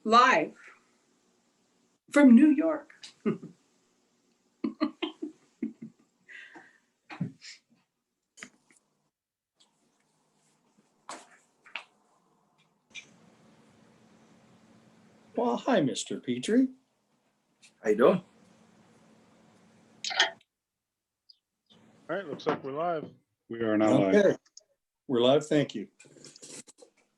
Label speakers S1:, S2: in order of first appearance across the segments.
S1: live from New York.
S2: Well, hi, Mr. Petrie.
S3: How you doing?
S4: All right, looks like we're live.
S5: We are now live.
S2: Okay, we're live. Thank you.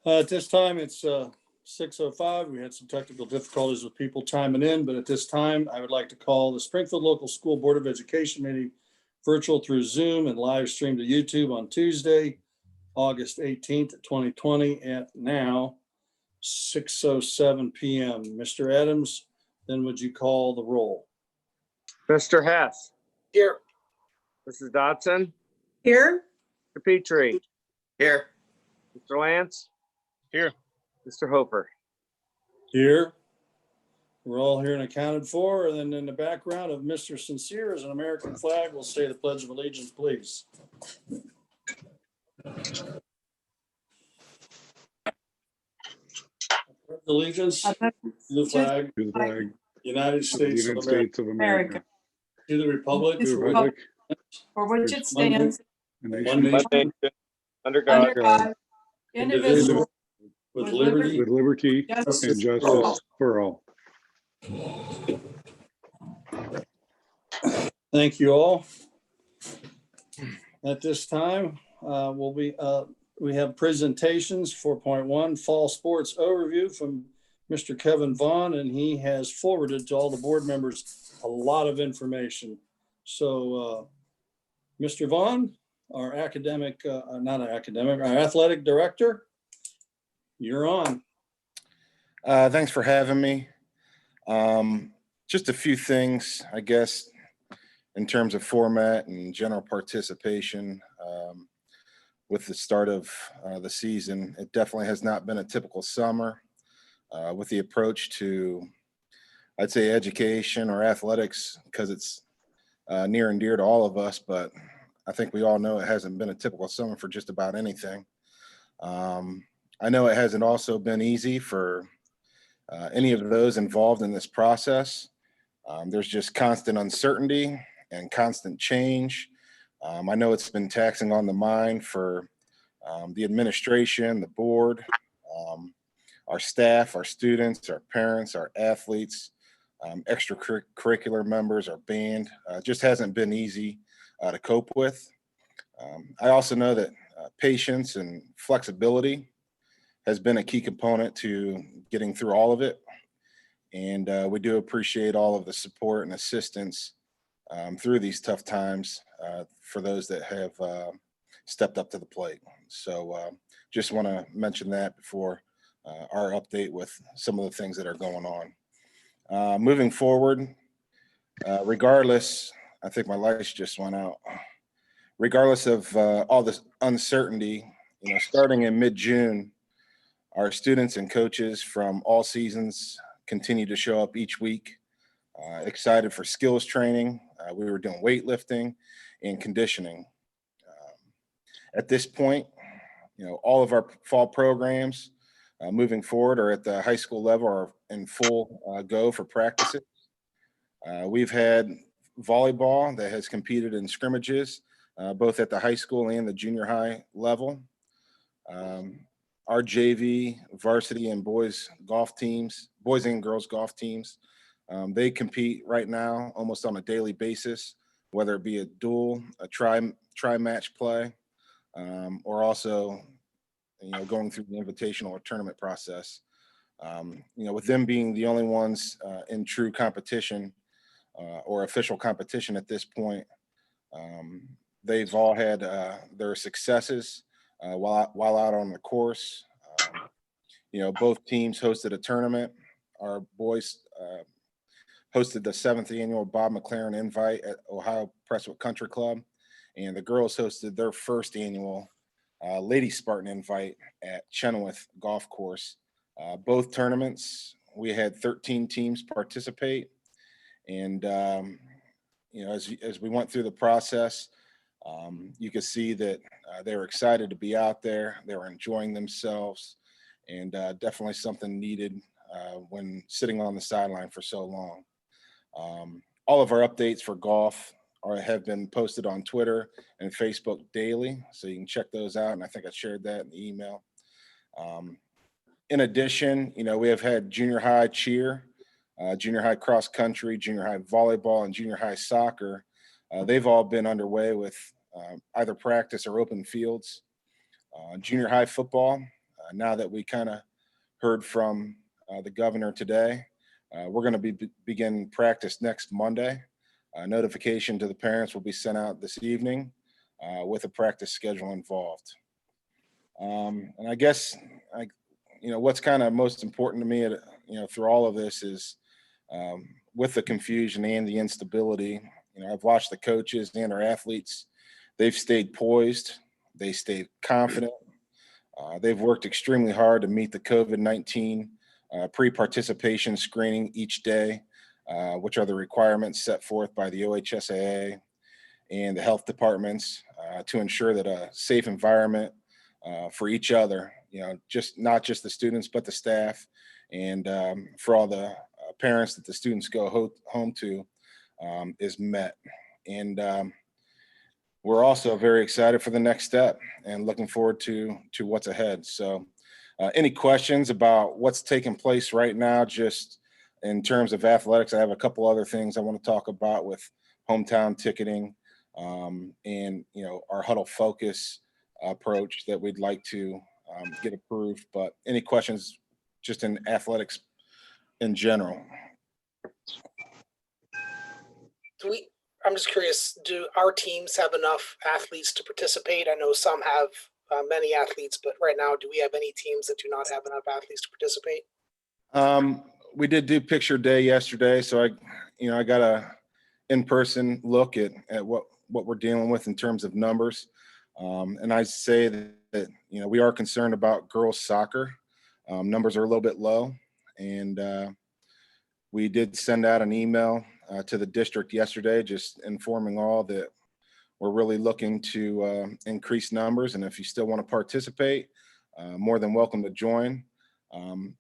S2: At this time, it's 6:05. We had some technical difficulties with people chiming in, but at this time, I would like to call the Springfield Local School Board of Education meeting virtual through Zoom and live stream to YouTube on Tuesday, August 18th, 2020 at now 6:07 p.m. Mr. Adams, then would you call the roll?
S6: Mr. Hess.
S3: Here.
S6: Mrs. Dodson.
S1: Here,
S6: Mr. Petrie.
S3: Here.
S6: Mr. Lance.
S4: Here.
S6: Mr. Hofer.
S2: Here. We're all here and accounted for. And then in the background of Mr. Sincere is an American flag. We'll say the Pledge of Allegiance, please. Allegiance to the flag,
S5: To the flag
S2: United
S5: of the
S2: States of
S5: United
S2: America,
S5: States of America,
S2: to the republic,
S5: to the
S2: for
S5: republic,
S1: for which it stands,
S5: and
S2: one
S5: nation
S2: nation,
S6: Under God.
S1: under God, indivisible,
S2: with liberty.
S5: with liberty
S1: justice
S5: and
S1: for all.
S5: justice for all.
S2: Thank you all. At this time, we have presentations. 4.1 Fall Sports Overview from Mr. Kevin Vaughn, and he has forwarded to all the board members a lot of information. So, Mr. Vaughn, our athletic director, you're on.
S7: Thanks for having me. Just a few things, I guess, in terms of format and general participation. With the start of the season, it definitely has not been a typical summer with the approach to, I'd say, education or athletics, because it's near and dear to all of us, but I think we all know it hasn't been a typical summer for just about anything. I know it hasn't also been easy for any of those involved in this process. There's just constant uncertainty and constant change. I know it's been taxing on the mind for the administration, the board, our staff, our students, our parents, our athletes, extracurricular members, our band. Just hasn't been easy to cope with. I also know that patience and flexibility has been a key component to getting through all of it. And we do appreciate all of the support and assistance through these tough times for those that have stepped up to the plate. So just want to mention that before our update with some of the things that are going on. Moving forward, regardless, I think my lights just went out. Regardless of all this uncertainty, starting in mid-June, our students and coaches from all seasons continue to show up each week, excited for skills training. We were doing weightlifting and conditioning. At this point, all of our fall programs moving forward are at the high school level or in full go for practices. We've had volleyball that has competed in scrimmages, both at the high school and the junior high level. Our JV, varsity, and boys and girls golf teams, they compete right now almost on a daily basis, whether it be a dual, a tri-match play, or also, going through the invitational or tournament process. With them being the only ones in true competition or official competition at this point, they've all had their successes while out on the course. Both teams hosted a tournament. Our boys hosted the 7th annual Bob McLaren Invite at Ohio Presswood Country Club, and the girls hosted their 1st annual Lady Spartan Invite at Chenoweth Golf Course. Both tournaments, we had 13 teams participate, and as we went through the process, you could see that they were excited to be out there. They were enjoying themselves, and definitely something needed when sitting on the sideline for so long. All of our updates for golf have been posted on Twitter and Facebook daily, so you can check those out. And I think I shared that in the email. In addition, we have had junior high cheer, junior high cross country, junior high volleyball, and junior high soccer. They've all been underway with either practice or open fields. Junior high football, now that we kind of heard from the governor today, we're going to begin practice next Monday. Notification to the parents will be sent out this evening with a practice schedule involved. And I guess, what's kind of most important to me, through all of this is with the confusion and the instability, I've watched the coaches and our athletes. They've stayed poised. They stayed confident. They've worked extremely hard to meet the COVID-19 pre-participation screening each day, which are the requirements set forth by the OHSAA and the health departments to ensure that a safe environment for each other, not just the students, but the staff, and for all the parents that the students go home to is met. And we're also very excited for the next step and looking forward to what's ahead. So any questions about what's taking place right now, just in terms of athletics? I have a couple other things I want to talk about with hometown ticketing and, our huddle focus approach that we'd like to get approved. But any questions just in athletics in general?
S8: I'm just curious, do our teams have enough athletes to participate? I know some have many athletes, but right now, do we have any teams that do not have enough athletes to participate?
S7: We did do picture day yesterday, so I got a in-person look at what we're dealing with in terms of numbers. And I say that we are concerned about girls soccer. Numbers are a little bit low, and we did send out an email to the district yesterday, just informing all that we're really looking to increase numbers. And if you still want to participate, more than welcome to join.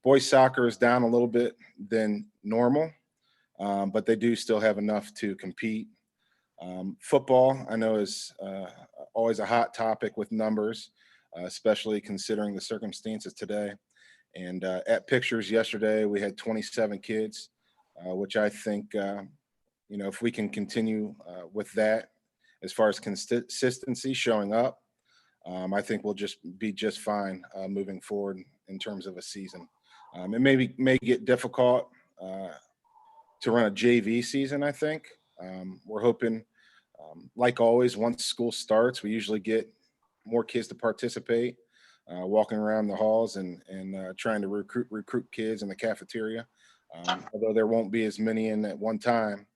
S7: Boys soccer is down a little bit than normal, but they do still have enough to compete. Football, I know, is always a hot topic with numbers, especially considering the circumstances today. And at pictures yesterday, we had 27 kids, which I think, if we can continue with that, as far as consistency showing up, I think we'll be just fine moving forward in terms of a season. It may get difficult to run a JV season, I think. We're hoping, like always, once school starts, we usually get more kids to participate, walking around the halls and trying to recruit kids in the cafeteria. Although there won't be as many in at one time,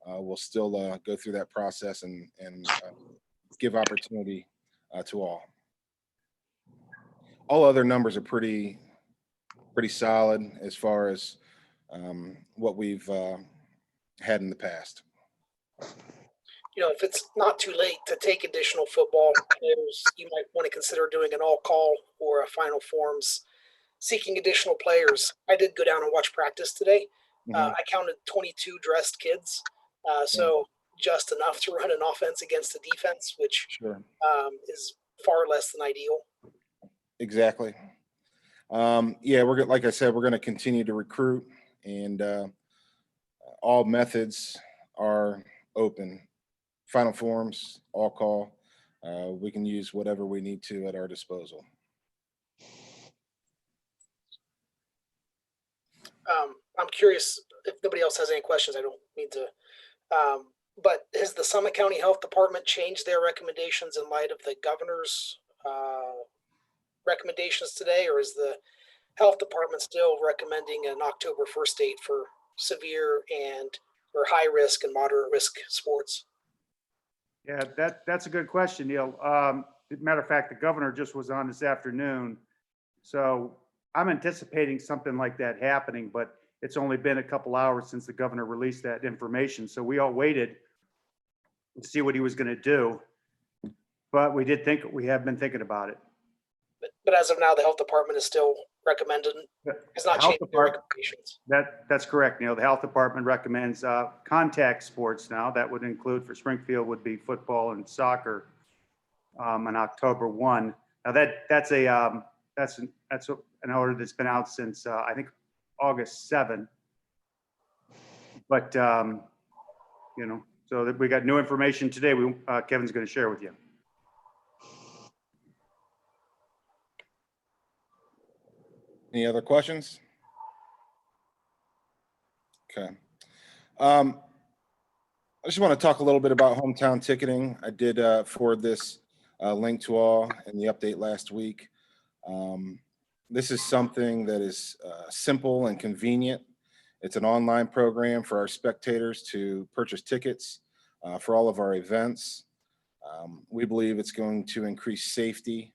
S7: we'll still go through that process and give opportunity to all. All other numbers are pretty solid as far as what we've had in the past.
S8: If it's not too late to take additional football players, you might want to consider doing an all-call or a final forms seeking additional players. I did go down and watch practice today. I counted 22 dressed kids, so just enough to run an offense against the defense, which is far less than ideal.
S7: Exactly. Like I said, we're going to continue to recruit, and all methods are open. Final forms, all call. We can use whatever we need to at our disposal.
S8: I'm curious if nobody else has any questions. I don't mean to. But has the Summit County Health Department changed their recommendations in light of the governor's recommendations today, or is the health department still recommending an October 1st date for severe or high risk and moderate risk sports?
S9: Yeah, that's a good question, Neil. Matter of fact, the governor just was on this afternoon. So I'm anticipating something like that happening, but it's only been a couple hours since the governor released that information. So we all waited to see what he was going to do. But we have been thinking about it.
S8: But as of now, the health department is still recommended, has not
S9: Health
S8: changed their
S9: Department-
S8: recommendations.
S9: That's correct, Neil. The health department recommends contact sports now. That would include for Springfield would be football and soccer on October 1. Now that's an order that's been out since I think August 7. But so that we got new information today. Kevin's going to share with you.
S7: Any other questions? Okay. I just want to talk a little bit about hometown ticketing. I did forward this link to all in the update last week. This is something that is simple and convenient. It's an online program for our spectators to purchase tickets for all of our events. We believe it's going to increase safety,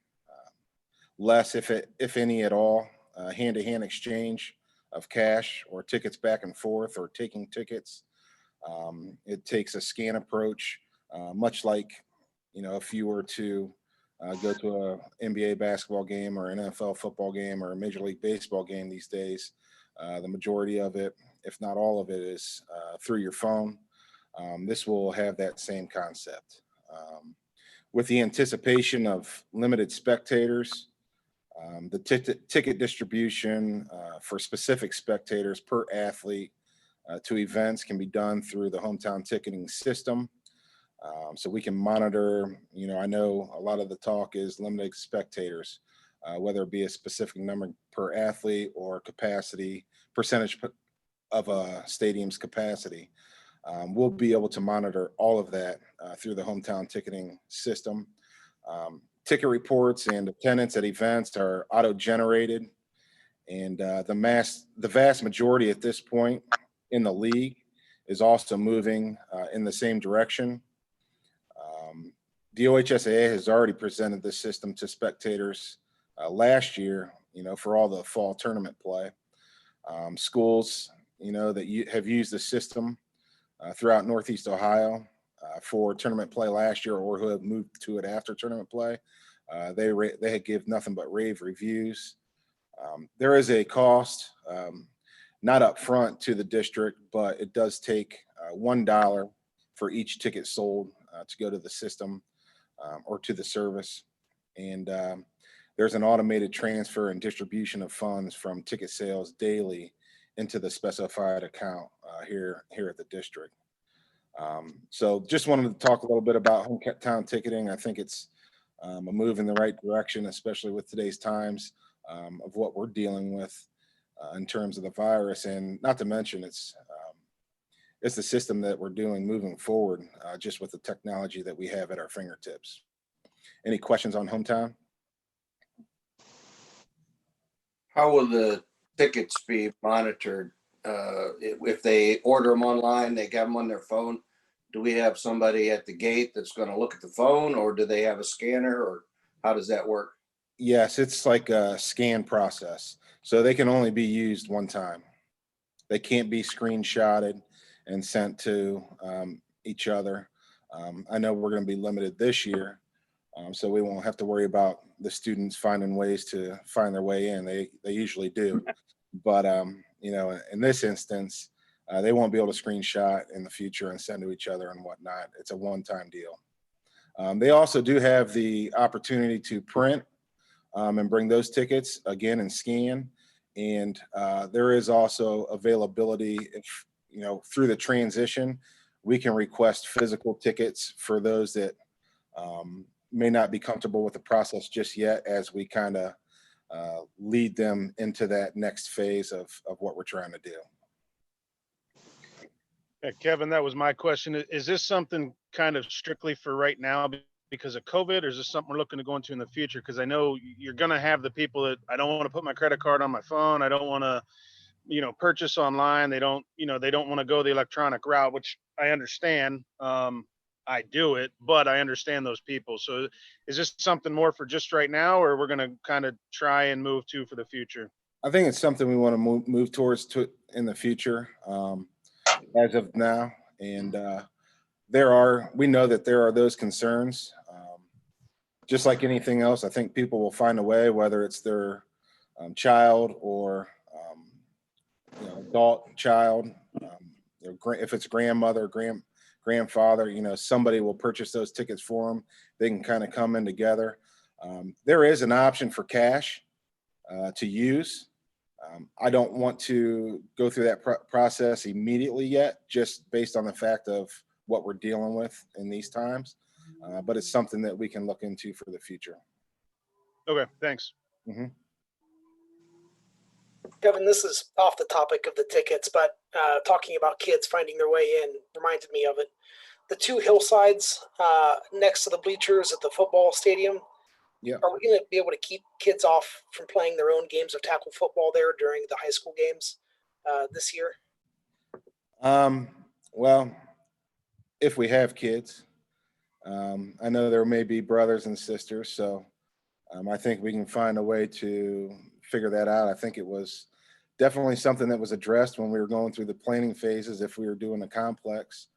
S7: less, if any at all, hand-to-hand exchange of cash or tickets back and forth or taking tickets. It takes a scan approach, much like, if you were to go to a NBA basketball game or an NFL football game or a Major League Baseball game these days. The majority of it, if not all of it, is through your phone. This will have that same concept. With the anticipation of limited spectators, the ticket distribution for specific spectators per athlete to events can be done through the hometown ticketing system. So we can monitor, I know a lot of the talk is limited spectators, whether it be a specific number per athlete or capacity, percentage of a stadium's capacity. We'll be able to monitor all of that through the hometown ticketing system. Ticket reports and attendance at events are auto-generated, and the vast majority at this point in the league is also moving in the same direction. The OHSAA has already presented this system to spectators last year, for all the fall tournament play. Schools, that have used the system throughout Northeast Ohio for tournament play last year, or who have moved to it after tournament play, they give nothing but rave reviews. There is a cost, not up front to the district, but it does take $1 for each ticket sold to go to the system or to the service. And there's an automated transfer and distribution of funds from ticket sales daily into the specified account here at the district. So just wanted to talk a little bit about hometown ticketing. I think it's a move in the right direction, especially with today's times of what we're dealing with in terms of the virus, and not to mention it's the system that we're doing moving forward, just with the technology that we have at our fingertips. Any questions on hometown?
S3: How will the tickets be monitored? If they order them online, they get them on their phone. Do we have somebody at the gate that's going to look at the phone, or do they have a scanner, or how does that work?
S7: Yes, it's like a scan process. So they can only be used one time. They can't be screenshotted and sent to each other. I know we're going to be limited this year, so we won't have to worry about the students finding ways to find their way in. They usually do. But, in this instance, they won't be able to screenshot in the future and send to each other and whatnot. It's a one-time deal. They also do have the opportunity to print and bring those tickets again and scan. And there is also availability if, through the transition, we can request physical tickets for those that may not be comfortable with the process just yet, as we kind of lead them into that next phase of what we're trying to do.
S4: Yeah, Kevin, that was my question. Is this something kind of strictly for right now because of COVID, or is this something we're looking to go into in the future? Because I know you're going to have the people that I don't want to put my credit card on my phone. I don't want to, purchase online. They don't want to go the electronic route, which I understand. I do it, but I understand those people. So is this something more for just right now, or we're going to kind of try and move to for the future?
S7: I think it's something we want to move towards in the future, as of now. And we know that there are those concerns. Just like anything else, I think people will find a way, whether it's their child or adult child, if it's grandmother, grandfather, somebody will purchase those tickets for them. They can kind of come in together. There is an option for cash to use. I don't want to go through that process immediately yet, just based on the fact of what we're dealing with in these times. But it's something that we can look into for the future.
S4: Okay, thanks.
S8: Kevin, this is off the topic of the tickets, but talking about kids finding their way in reminded me of it. The two hillsides next to the bleachers at the football stadium.
S7: Yeah.
S8: Are we going to be able to keep kids off from playing their own games of tackle football there during the high school games this year?
S7: Well, if we have kids, I know there may be brothers and sisters, so I think we can find a way to figure that out. I think it was definitely something that was addressed when we were going through the planning phases if we were doing a complex.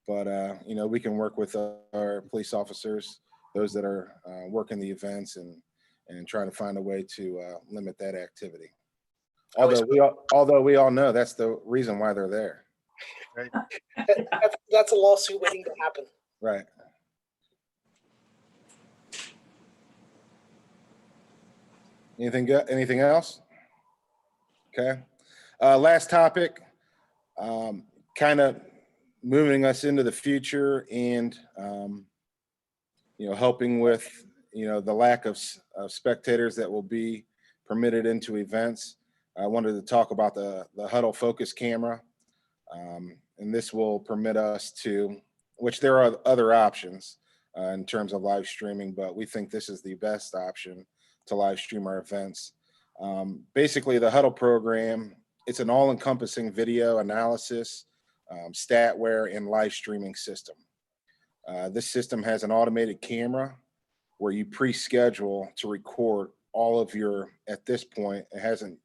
S7: But we can work with our police officers, those that are working the events, and try to find a way to limit that activity. Although we all know that's the reason why they're there.
S4: Right.
S8: That's a lawsuit waiting to happen.
S7: Right. Anything else? Okay. Last topic, kind of moving us into the future and, helping with, the lack of spectators that will be permitted into events. I wanted to talk about the huddle focus camera. And this will permit us to, which there are other options in terms of live streaming, but we think this is the best option to live stream our events. Basically, the huddle program, it's an all-encompassing video analysis, statware, and live streaming system. This system has an automated camera where you pre-schedule to record all of your, at this point, it hasn't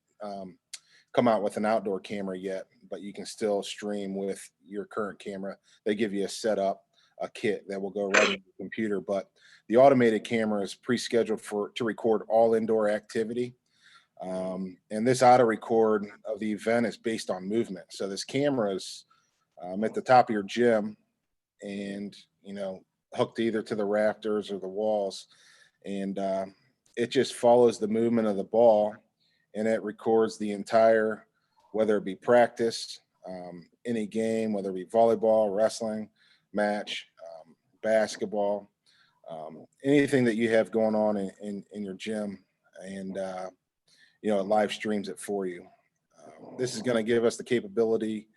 S7: come out with an outdoor camera yet, but you can still stream with your current camera. They give you a kit that will go right in your computer, but the automated camera is pre-scheduled to record all indoor activity. And this auto record of the event is based on movement. So this camera is at the top of your gym and, hooked either to the rafters or the walls. And it just follows the movement of the ball, and it records the entire, whether it be practice, any game, whether it be volleyball, wrestling, match, basketball, anything that you have going on in your gym, and it live streams it for you. This is going to give us the capability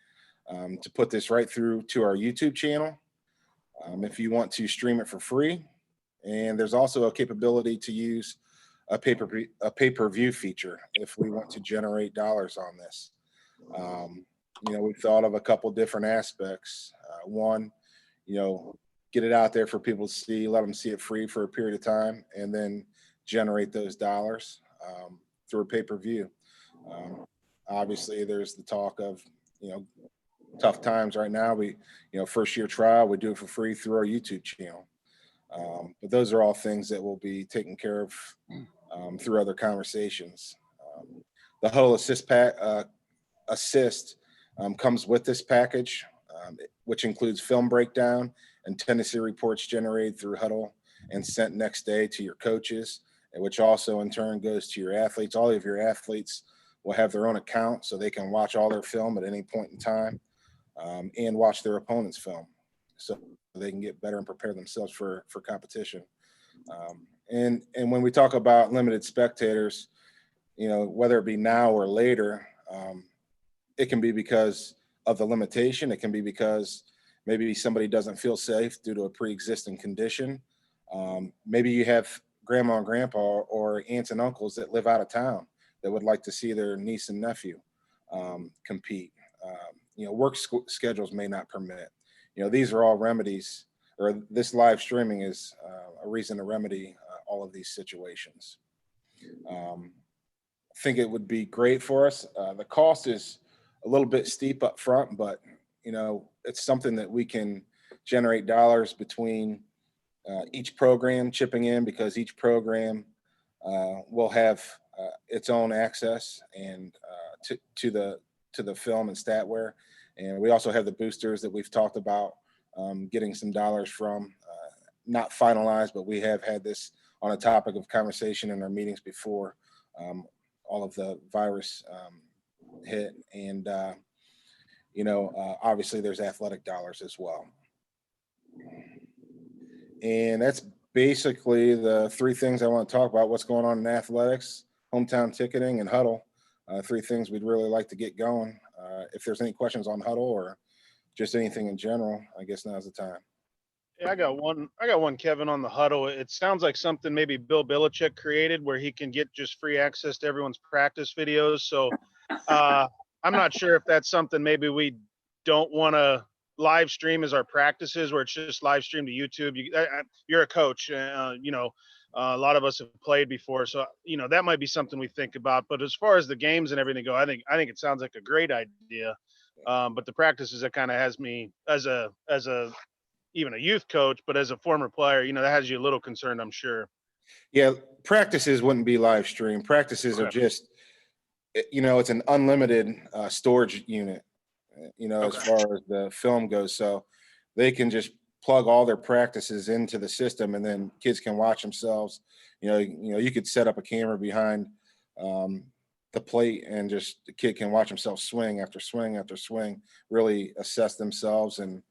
S7: to put this right through to our YouTube channel if you want to stream it for free. And there's also a capability to use a pay-per-view feature if we want to generate dollars on this. We've thought of a couple different aspects. One, get it out there for people to see, let them see it free for a period of time, and then generate those dollars through a pay-per-view. Obviously, there's the talk of, tough times right now. We, first year trial, we do it for free through our YouTube channel. But those are all things that will be taken care of through other conversations. The Huddle Assist comes with this package, which includes film breakdown and tendency reports generated through Huddle and sent next day to your coaches, and which also in turn goes to your athletes. All of your athletes will have their own account, so they can watch all their film at any point in time and watch their opponent's film, so they can get better and prepare themselves for competition. And when we talk about limited spectators, whether it be now or later, it can be because of the limitation. It can be because maybe somebody doesn't feel safe due to a pre-existing condition. Maybe you have grandma and grandpa or aunts and uncles that live out of town that would like to see their niece and nephew compete. Work schedules may not permit. These are all remedies, or this live streaming is a reason to remedy all of these situations. I think it would be great for us. The cost is a little bit steep up front, but it's something that we can generate dollars between each program chipping in, because each program will have its own access and to the film and statware. And we also have the boosters that we've talked about getting some dollars from. Not finalized, but we have had this on a topic of conversation in our meetings before all of the virus hit. And, obviously there's athletic dollars as well. And that's basically the three things I want to talk about: what's going on in athletics, hometown ticketing, and huddle. Three things we'd really like to get going. If there's any questions on huddle or just anything in general, I guess now's the time.
S4: Yeah, I got one, Kevin, on the huddle. It sounds like something maybe Bill Belichick created where he can get just free access to everyone's practice videos. So I'm not sure if that's something maybe we don't want to live stream as our practices, where it's just live streamed to YouTube. You're a coach, a lot of us have played before, so that might be something we think about. But as far as the games and everything go, I think it sounds like a great idea. But the practices, that kind of has me as a even a youth coach, but as a former player, that has you a little concerned, I'm sure.
S7: Yeah, practices wouldn't be live stream. Practices are just, it's an unlimited storage unit, as far as the film goes. So they can just plug all their practices into the system, and then kids can watch themselves. You could set up a camera behind the plate, and just the kid can watch himself swing after swing after swing, really assess themselves and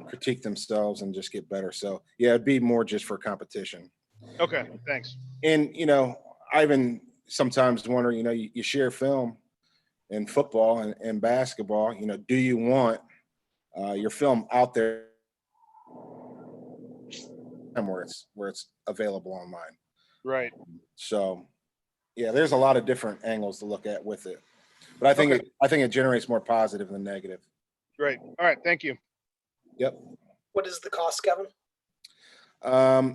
S7: critique themselves and just get better. So yeah, it'd be more just for competition.
S4: Okay, thanks.
S7: And I even sometimes wonder, you share film in football and basketball. Do you want your film out there where it's available online?
S4: Right.
S7: So yeah, there's a lot of different angles to look at with it, but I think it generates more positive than negative.
S4: Great. All right, thank you.
S7: Yep.
S8: What is the cost, Kevin?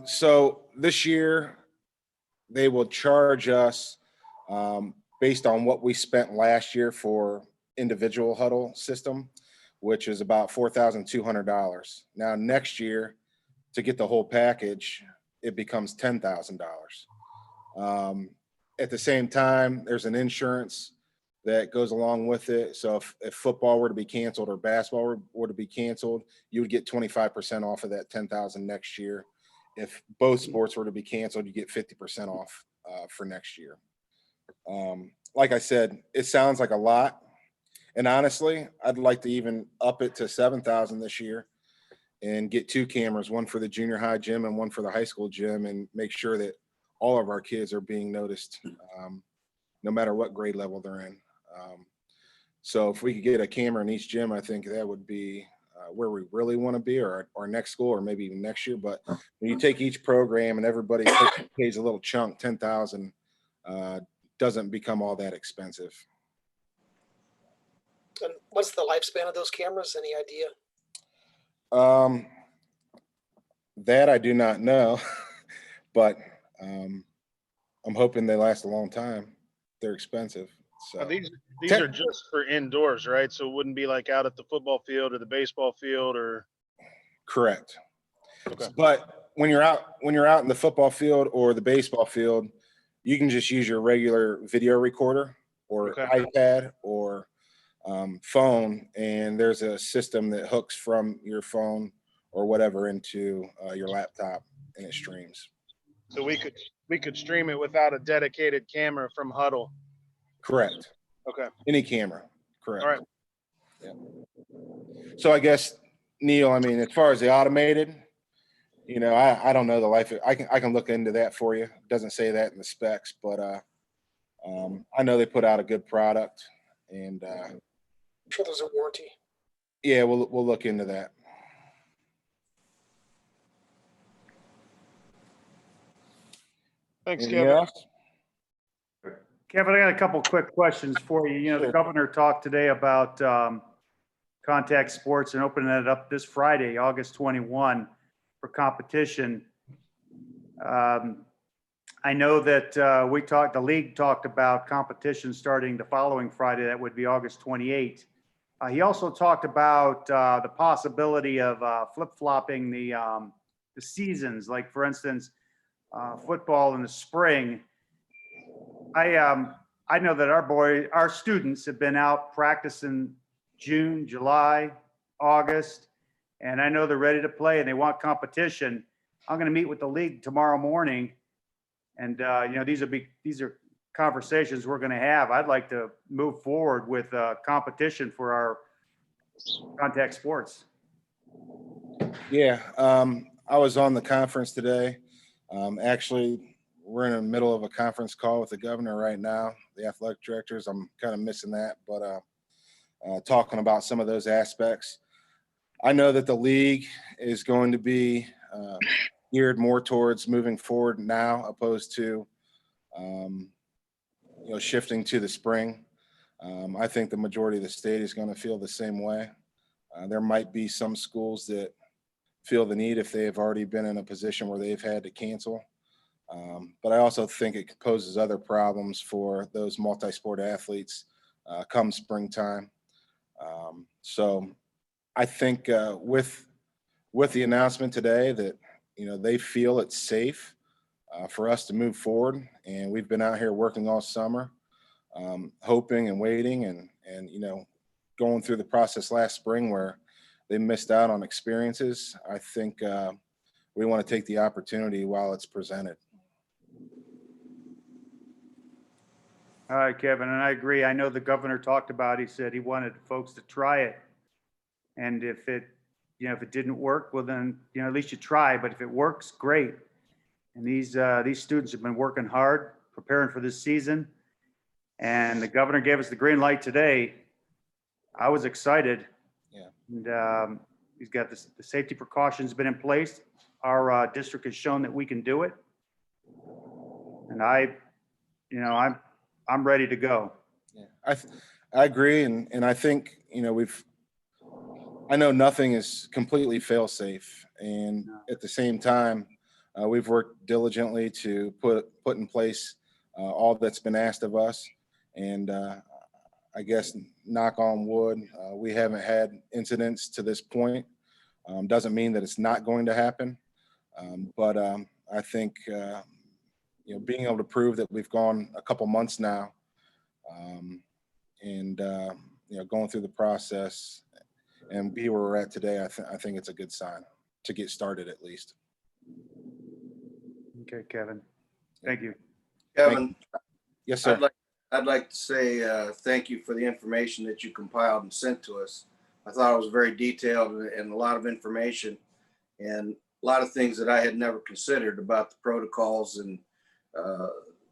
S7: So this year they will charge us based on what we spent last year for individual huddle system, which is about $4,200. Now next year, to get the whole package, it becomes $10,000. At the same time, there's an insurance that goes along with it. So if football were to be canceled or basketball were to be canceled, you would get 25% off of that $10,000 next year. If both sports were to be canceled, you get 50% off for next year. Like I said, it sounds like a lot. And honestly, I'd like to even up it to $7,000 this year and get two cameras, one for the junior high gym and one for the high school gym, and make sure that all of our kids are being noticed, no matter what grade level they're in. So if we could get a camera in each gym, I think that would be where we really want to be, or our next school, or maybe even next year. But when you take each program and everybody pays a little chunk, $10,000 doesn't become all that expensive.
S8: And what's the lifespan of those cameras? Any idea?
S7: That I do not know, but I'm hoping they last a long time. They're expensive. So
S4: These are just for indoors, right? So it wouldn't be like out at the football field or the baseball field, or?
S7: Correct.
S4: Okay.
S7: But when you're out in the football field or the baseball field, you can just use your regular video recorder or iPad or phone, and there's a system that hooks from your phone or whatever into your laptop, and it streams.
S4: So we could stream it without a dedicated camera from Huddle.
S7: Correct.
S4: Okay.
S7: Any camera. Correct.
S4: All right.
S7: Yeah. So I guess, Neil, I mean, as far as the automated, I don't know the life. I can look into that for you. It doesn't say that in the specs, but I know they put out a good product, and
S8: I'm sure there's a warranty.
S7: Yeah, we'll look into that.
S4: Thanks,
S7: Anything
S4: Kevin.
S7: else?
S9: Kevin, I got a couple quick questions for you.
S7: Sure.
S9: The governor talked today about contact sports and opening it up this Friday, August 21, for competition. I know that the league talked about competition starting the following Friday. That would be August 28. He also talked about the possibility of flip-flopping the seasons. Like, for instance, football in the spring I know that our students have been out practicing June, July, August, and I know they're ready to play and they want competition. I'm going to meet with the league tomorrow morning. And, these are conversations we're going to have. I'd like to move forward with competition for our contact sports.
S7: Yeah, I was on the conference today. Actually, we're in the middle of a conference call with the governor right now, the athletic directors. I'm kind of missing that, but talking about some of those aspects. I know that the league is going to be geared more towards moving forward now, opposed to shifting to the spring. I think the majority of the state is going to feel the same way. There might be some schools that feel the need if they have already been in a position where they've had to cancel. But I also think it poses other problems for those multi-sport athletes come springtime. So I think with the announcement today that, they feel it's safe for us to move forward. And we've been out here working all summer, hoping and waiting and going through the process last spring where they missed out on experiences. I think we want to take the opportunity while it's presented.
S9: All right, Kevin, and I agree. I know the governor talked about, he said he wanted folks to try it. And if it didn't work, well then, at least you try, but if it works, great. And these students have been working hard, preparing for this season. And the governor gave us the green light today. I was excited.
S7: Yeah.
S9: And he's got the safety precautions been in place. Our district has shown that we can do it. And I'm ready to go.
S7: Yeah, I agree. And I think, I know nothing is completely fail safe. And at the same time, we've worked diligently to put in place all that's been asked of us. And I guess, knock on wood, we haven't had incidents to this point. Doesn't mean that it's not going to happen. But I think, being able to prove that we've gone a couple months now and, going through the process and be where we're at today, I think it's a good sign to get started at least.
S9: Okay, Kevin. Thank you.
S3: Kevin,
S7: Yes, sir.
S3: I'd like to say thank you for the information that you compiled and sent to us. I thought it was very detailed and a lot of information and a lot of things that I had never considered about the protocols and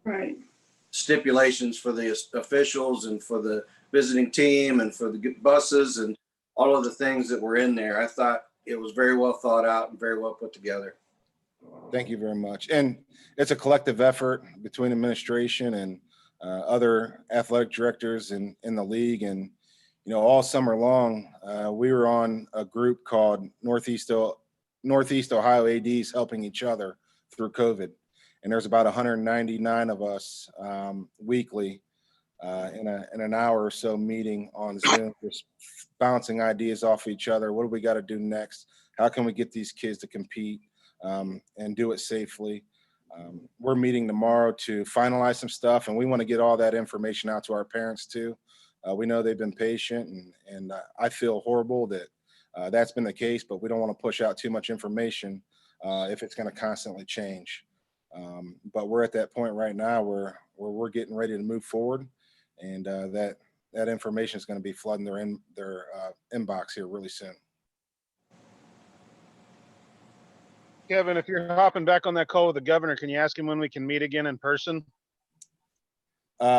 S1: Right.
S3: stipulations for the officials and for the visiting team and for the buses and all of the things that were in there. I thought it was very well thought out and very well put together.
S7: Thank you very much. And it's a collective effort between administration and other athletic directors in the league. And, all summer long, we were on a group called Northeast Ohio ADs Helping Each Other Through COVID. And there's about 199 of us weekly in an hour or so meeting on Zoom, just bouncing ideas off each other. What do we got to do next? How can we get these kids to compete and do it safely? We're meeting tomorrow to finalize some stuff, and we want to get all that information out to our parents too. We know they've been patient, and I feel horrible that that's been the case, but we don't want to push out too much information if it's going to constantly change. But we're at that point right now where we're getting ready to move forward, and that information is going to be flooding their inbox here really soon.
S4: Kevin, if you're hopping back on that call with the governor, can you ask him when we can meet again in person?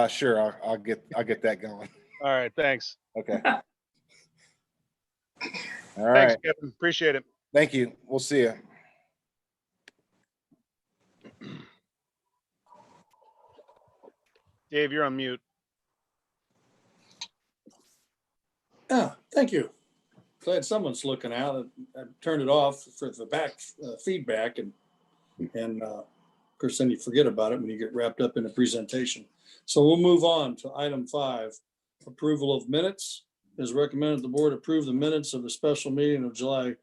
S7: Sure, I'll get that going.
S4: All right, thanks.
S7: Okay. All right.
S4: Thanks, Kevin. Appreciate it.
S7: Thank you. We'll see you.
S4: Dave, you're on mute.
S2: Yeah, thank you. Glad someone's looking out. I turned it off for the back feedback and of course then you forget about it when you get wrapped up in a presentation. So we'll move on to item 5, approval of minutes. As recommended, the board approve the minutes of the special meeting of July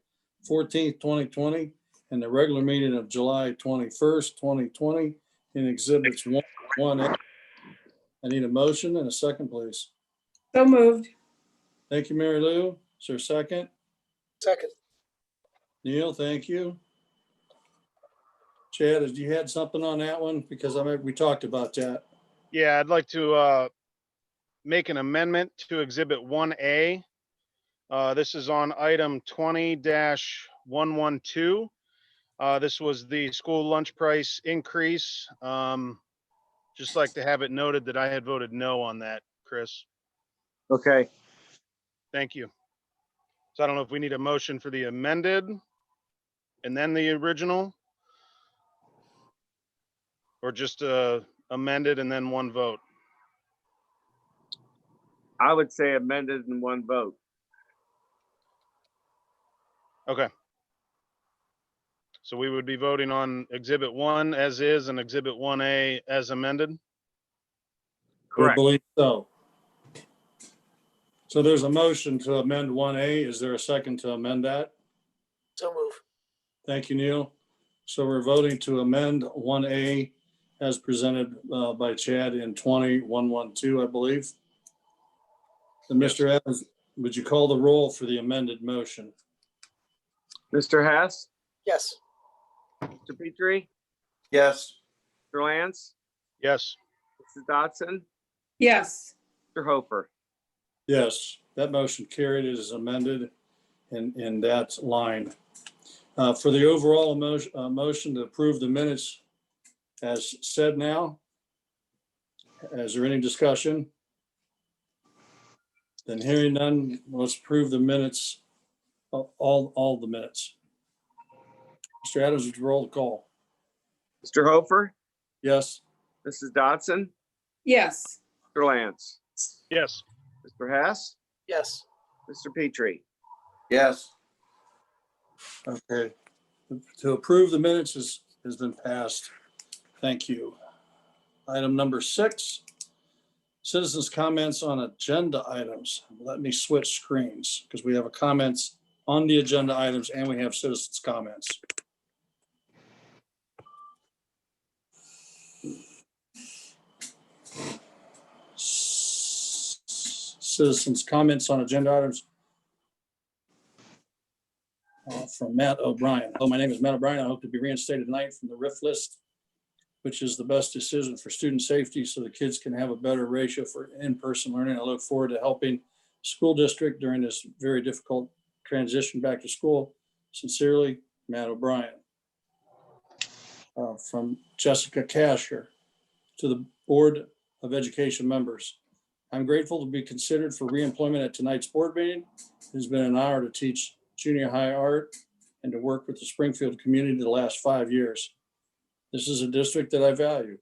S2: 14th, 2020 and the regular meeting of July 21st, 2020 in exhibits 1A I need a motion and a second, please.
S1: So moved.
S2: Thank you, Mary Lou. Is there a second?
S8: Second.
S2: Neil, thank you. Chad, have you had something on that one? Because we talked about that.
S4: Yeah, I'd like to make an amendment to Exhibit 1A. This is on item 20-112. This was the school lunch price increase. Just like to have it noted that I had voted no on that, Chris.
S6: Okay,
S4: Thank you. So I don't know if we need a motion for the amended and then the original, or just amended and then one vote.
S6: I would say amended in one vote.
S4: Okay. So we would be voting on Exhibit 1 as is and Exhibit 1A as amended.
S2: I
S6: Correct.
S2: believe so. So there's a motion to amend 1A. Is there a second to amend that?
S8: So move.
S2: Thank you, Neil. So we're voting to amend 1A as presented by Chad in 20-112, I believe. And Mr. Evans, would you call the roll for the amended motion?
S6: Mr. Hess,
S8: Yes.
S6: Mr. Petrie,
S3: Yes.
S6: Mr. Lance,
S4: Yes.
S6: Mrs. Dotson,
S1: Yes.
S6: Mr. Hofer.
S2: Yes, that motion carried as amended in that line. For the overall motion to approve the minutes as said now, is there any discussion? Then hearing none, let's approve the minutes, all the minutes. Mr. Adams, would you roll the call?
S6: Mr. Hofer,
S2: Yes,
S6: Mrs. Dotson,
S1: Yes.
S6: Mr. Lance,
S4: Yes.
S6: Mr. Hess,
S8: Yes.
S6: Mr. Petrie.
S3: Yes.
S2: okay. To approve the minutes has been passed. Thank you. Item number 6, citizens' comments on agenda items. Let me switch screens because we have comments on the agenda items and we have citizens' comments. Citizens' comments on agenda items from Matt O'Brien. Hello, my name is Matt O'Brien. I hope to be reinstated tonight from the RIF list, which is the best decision for student safety so the kids can have a better ratio for in-person learning. I look forward to helping school district during this very difficult transition back to school. Sincerely, Matt O'Brien. From Jessica Casher to the Board of Education members. I'm grateful to be considered for reemployment at tonight's board meeting. It has been an honor to teach junior high art and to work with the Springfield community the last 5 years. This is a district that I value,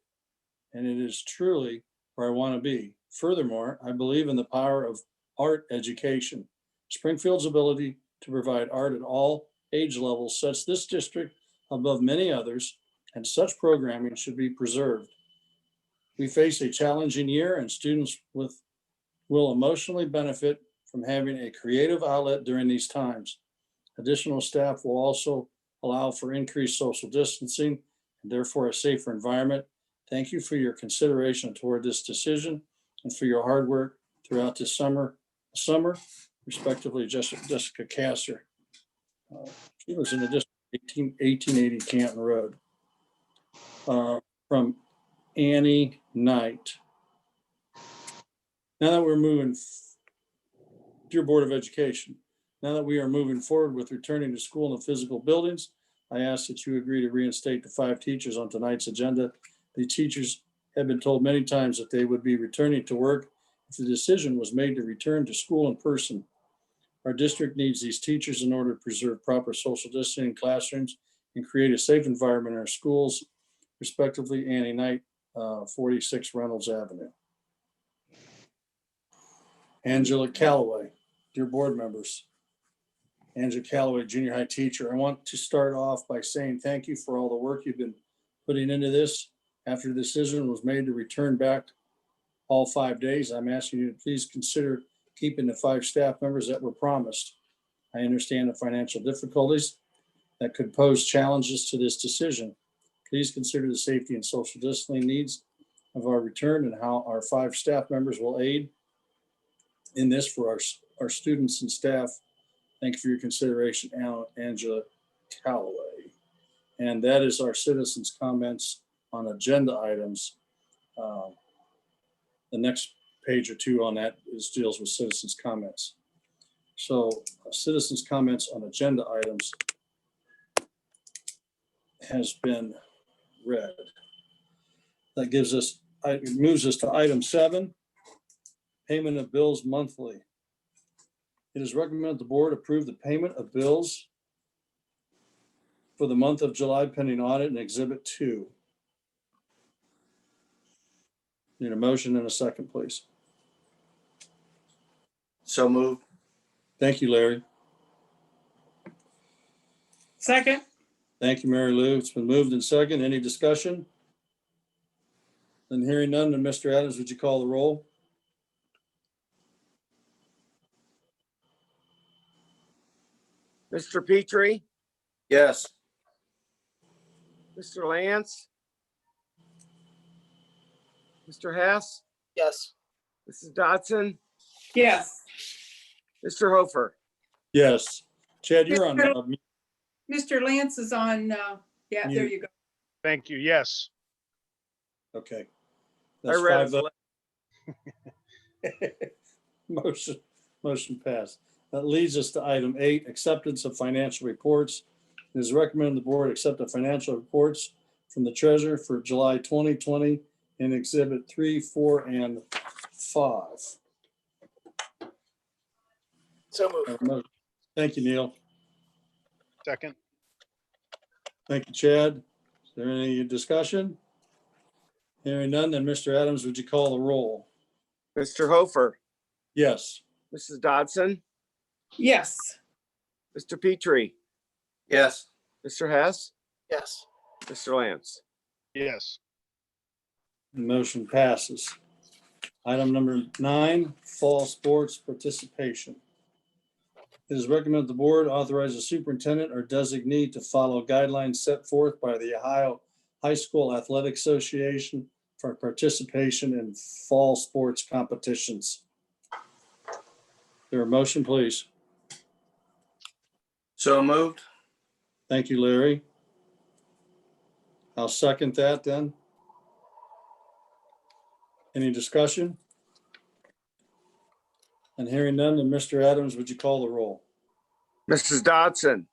S2: and it is truly where I want to be. Furthermore, I believe in the power of art education. Springfield's ability to provide art at all age levels sets this district above many others, and such programming should be preserved. We face a challenging year, and students will emotionally benefit from having a creative outlet during these times. Additional staff will also allow for increased social distancing and therefore a safer environment. Thank you for your consideration toward this decision and for your hard work throughout this summer, respectively, Jessica Casser. She was in the district 1880 Canton Road. From Annie Knight. Now that we're moving, dear Board of Education, now that we are moving forward with returning to school in the physical buildings, I ask that you agree to reinstate the 5 teachers on tonight's agenda. The teachers have been told many times that they would be returning to work if the decision was made to return to school in person. Our district needs these teachers in order to preserve proper social distancing in classrooms and create a safe environment in our schools, respectively, Annie Knight, 46 Reynolds Avenue. Angela Calloway, dear board members. Angela Calloway, junior high teacher. I want to start off by saying thank you for all the work you've been putting into this. After the decision was made to return back all 5 days, I'm asking you to please consider keeping the 5 staff members that were promised. I understand the financial difficulties that could pose challenges to this decision. Please consider the safety and social distancing needs of our return and how our 5 staff members will aid in this for our students and staff. Thank you for your consideration, Angela Calloway. And that is our citizens' comments on agenda items. The next page or two on that deals with citizens' comments. So citizens' comments on agenda items has been read. That gives us, it moves us to item 7, payment of bills monthly. It is recommended the board approve the payment of bills for the month of July pending audit and Exhibit 2. Need a motion and a second, please.
S3: So moved.
S2: Thank you, Larry.
S1: Second.
S2: Thank you, Mary Lou. It's been moved and second. Any discussion? Then hearing none, then Mr. Adams, would you call the roll?
S6: Mr. Petrie,
S3: Yes.
S6: Mr. Lance, Mr. Hess,
S8: Yes.
S6: Mrs. Dodson,
S1: Yes.
S6: Mr. Hofer.
S2: Yes. Chad, you're on.
S1: Mr. Lance is on, yeah, there you go.
S4: Thank you. Yes.
S2: Okay.
S6: I
S2: That's
S6: read
S2: 5
S6: his
S2: votes.
S6: list.
S2: Motion passed. That leads us to item 8, acceptance of financial reports. It is recommended the board accept the financial reports from the treasurer for July 2020 in Exhibit 3, 4, and 5.
S8: So moved.
S2: Thank you, Neil.
S4: Second.
S2: Thank you, Chad. Is there any discussion? Hearing none, then Mr. Adams, would you call the roll?
S6: Mr. Hofer,
S2: Yes.
S6: Mrs. Dodson,
S1: Yes.
S6: Mr. Petrie,
S3: Yes.
S6: Mr. Hess,
S8: Yes.
S6: Mr. Lance.
S4: Yes.
S2: Motion passes. Item number 9, fall sports participation. It is recommended the board authorize the superintendent or designee to follow guidelines set forth by the Ohio High School Athletic Association for participation in fall sports competitions. There a motion, please?
S3: So moved.
S2: Thank you, Larry. I'll second that then. Any discussion? And hearing none, then Mr. Adams, would you call the roll?
S6: Mrs. Dodson,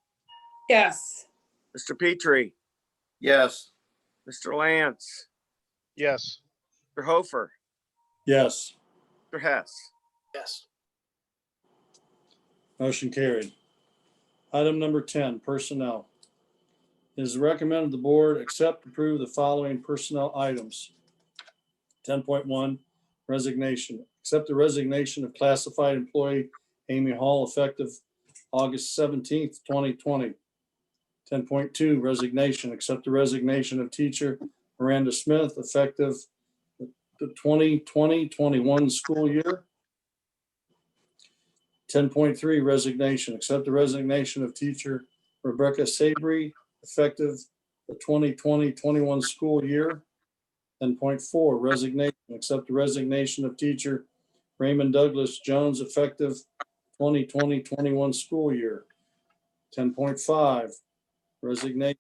S1: Yes.
S6: Mr. Petrie,
S3: Yes.
S6: Mr. Lance,
S4: Yes.
S6: Mr. Hofer,
S2: Yes,
S6: Mr. Hess.
S8: Yes.
S2: motion carried. Item number 10, personnel. It is recommended the board accept, approve the following personnel items. 10.1, resignation. Accept the resignation of classified employee Amy Hall effective August 17th, 2020. 10.2, resignation. Accept the resignation of teacher Miranda Smith effective the 2020-21 school year. 10.3, resignation. Accept the resignation of teacher Rebecca Sabry effective the 2020-21 school year. 10.4, resignation. Accept the resignation of teacher Raymond Douglas Jones effective 2020-21 school year. 10.5, resignation.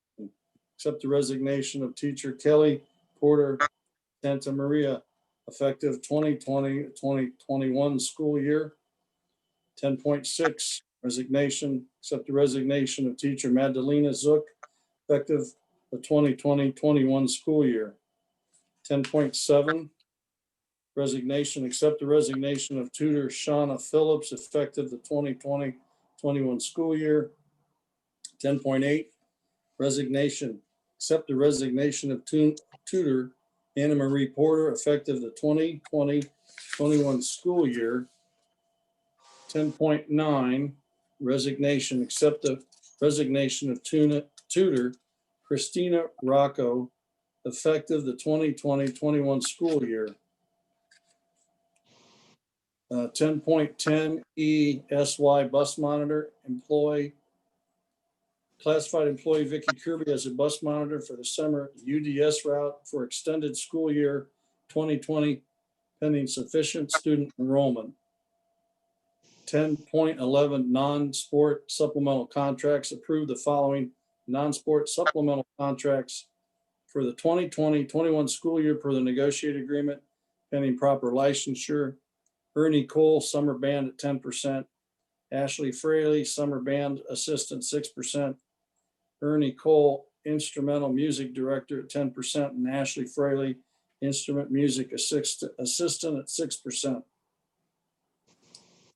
S2: Accept the resignation of teacher Kelly Porter Santa Maria effective 2020-2021 school year. 10.6, resignation. Accept the resignation of teacher Magdalena Zook effective the 2020-21 school year. 10.7, resignation. Accept the resignation of tutor Shauna Phillips effective the 2020-21 school year. 10.8, resignation. Accept the resignation of tutor Anna Marie Porter effective the 2020-21 school year. 10.9, resignation. Accept the resignation of tutor Christina Rocco effective the 2020-21 school year. 10.10 ESY bus monitor employee. Classified employee Vicky Kirby as a bus monitor for the summer UDS route for extended school year 2020 pending sufficient student enrollment. 10.11 non-sport supplemental contracts. Approve the following non-sport supplemental contracts for the 2020-21 school year per the negotiated agreement pending proper licensure. Ernie Cole, summer band at 10%. Ashley Fraley, summer band assistant, 6%. Ernie Cole, instrumental music director at 10%, and Ashley Fraley, instrument music assistant at 6%.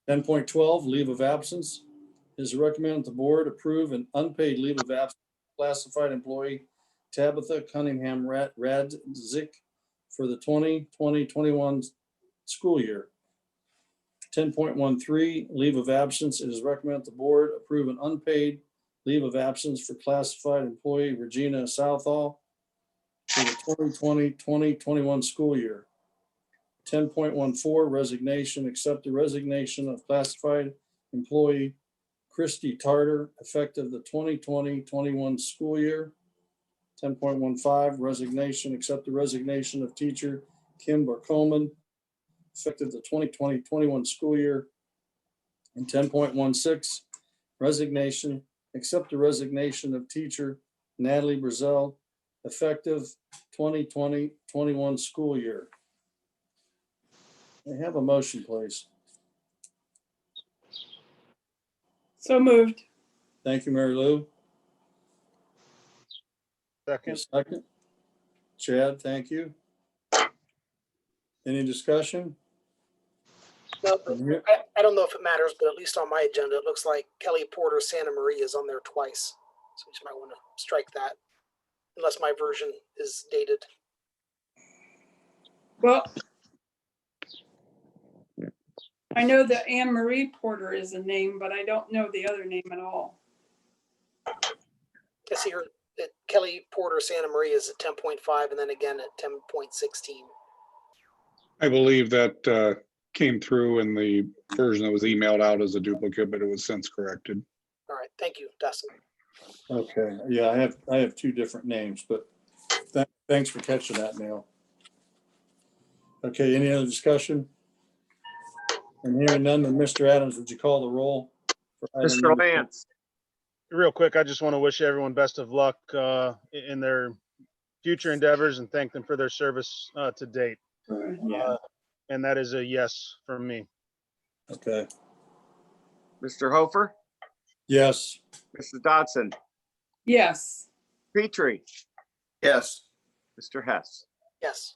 S2: 10.12, leave of absence. It is recommended the board approve an unpaid leave of absence classified employee Tabitha Cunningham Radzik for the 2020-21 school year. 10.13, leave of absence. It is recommended the board approve an unpaid leave of absence for classified employee Regina Southall for the 2020-2021 school year. 10.14, resignation. Accept the resignation of classified employee Christy Tarter effective the 2020-21 school year. 10.15, resignation. Accept the resignation of teacher Kim Barcoman effective the 2020-21 school year. And 10.16, resignation. Accept the resignation of teacher Natalie Brazel effective 2020-21 school year. I have a motion, please.
S1: So moved.
S2: Thank you, Mary Lou. A
S4: Second.
S2: second. Chad, thank you. Any discussion?
S8: No, I don't know if it matters, but at least on my agenda, it looks like Kelly Porter Santa Maria is on there twice. So you just might want to strike that, unless my version is dated.
S1: Well, I know that Anne Marie Porter is a name, but I don't know the other name at all.
S8: I see her, that Kelly Porter Santa Maria is at 10.5 and then again at 10.16.
S5: I believe that came through in the version that was emailed out as a duplicate, but it was since corrected.
S8: All right, thank you, Dustin.
S2: Okay, yeah, I have two different names, but thanks for catching that, Neil. Okay, any other discussion? And hearing none, then Mr. Adams, would you call the roll? for item
S6: Mr.
S2: number-
S6: Lance,
S4: Real quick, I just want to wish everyone best of luck in their future endeavors and thank them for their service to date.
S1: Yeah.
S4: And that is a yes from me.
S2: Okay,
S6: Mr. Hofer,
S2: yes,
S6: Mrs. Dodson,
S1: Yes.
S6: Petrie,
S3: Yes.
S6: Mr. Hess.
S8: Yes.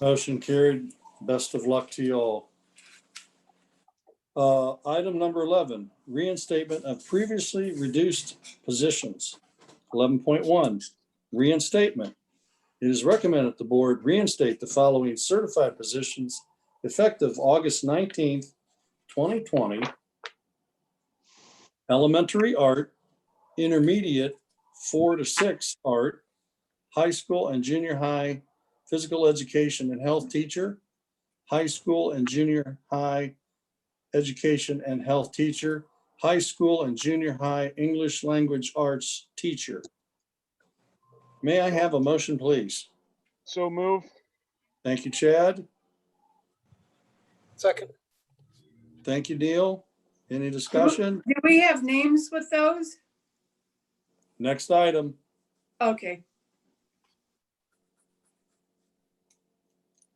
S2: motion carried. Best of luck to you all. Item number 11, reinstatement of previously reduced positions. 11.1, reinstatement. It is recommended the board reinstate the following certified positions effective August 19th, 2020. Elementary art, intermediate 4 to 6 art, high school and junior high physical education and health teacher, high school and junior high education and health teacher, high school and junior high English language arts teacher. May I have a motion, please?
S4: So move.
S2: Thank you, Chad.
S8: Second.
S2: Thank you, Neil. Any discussion?
S1: Do we have names with those?
S2: Next item.
S1: Okay.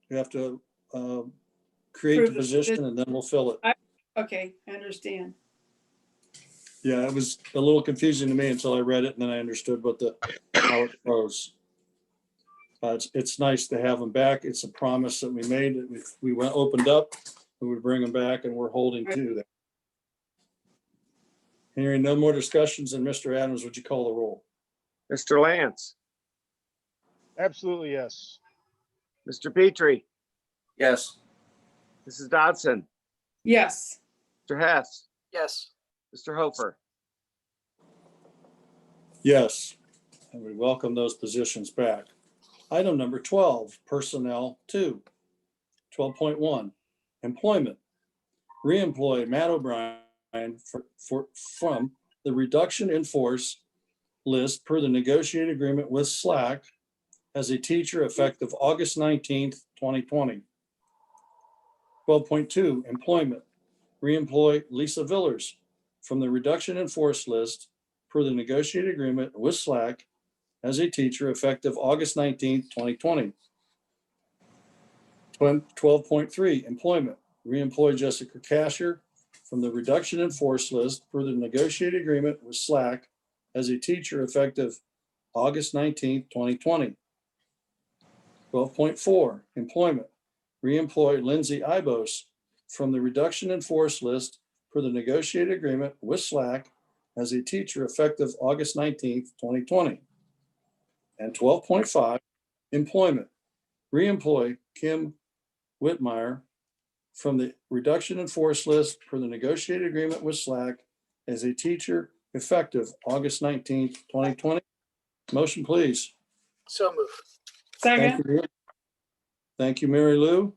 S2: You have to create the
S1: Approve the
S2: position and then we'll fill it.
S1: Okay, I understand.
S2: Yeah, it was a little confusing to me until I read it and then I understood how it goes. It's nice to have them back. It's a promise that we made that if we opened up, we would bring them back and we're holding to that. Hearing no more discussions, and Mr. Adams, would you call the roll?
S6: Mr. Lance,
S4: Absolutely yes.
S6: Mr. Petrie,
S3: Yes.
S6: Mrs. Dodson,
S1: Yes.
S6: Mr. Hess,
S8: Yes.
S6: Mr. Hofer.
S2: Yes, and we welcome those positions back. Item number 12, personnel 2. 12.1, employment. Reemploy Matt O'Brien from the reduction in force list per the negotiated agreement with Slack as a teacher effective August 19th, 2020. 12.2, employment. Reemploy Lisa Villers from the reduction in force list per the negotiated agreement with SLAC as a teacher effective August 19th, 2020. 12.3, employment. Reemploy Jessica Casher from the reduction in force list per the negotiated agreement with SLAC as a teacher effective August 19th, 2020. 12.4, employment. Reemploy Lindsay Ibos from the reduction in force list per the negotiated agreement with SLAC as a teacher effective August 19th, 2020. And 12.5, employment. Reemploy Kim Whitmire from the reduction in force list per the negotiated agreement with SLAC as a teacher effective August 19th, 2020. Motion, please.
S8: So move.
S2: Thank
S1: Second,
S2: you. Thank you, Mary Lou.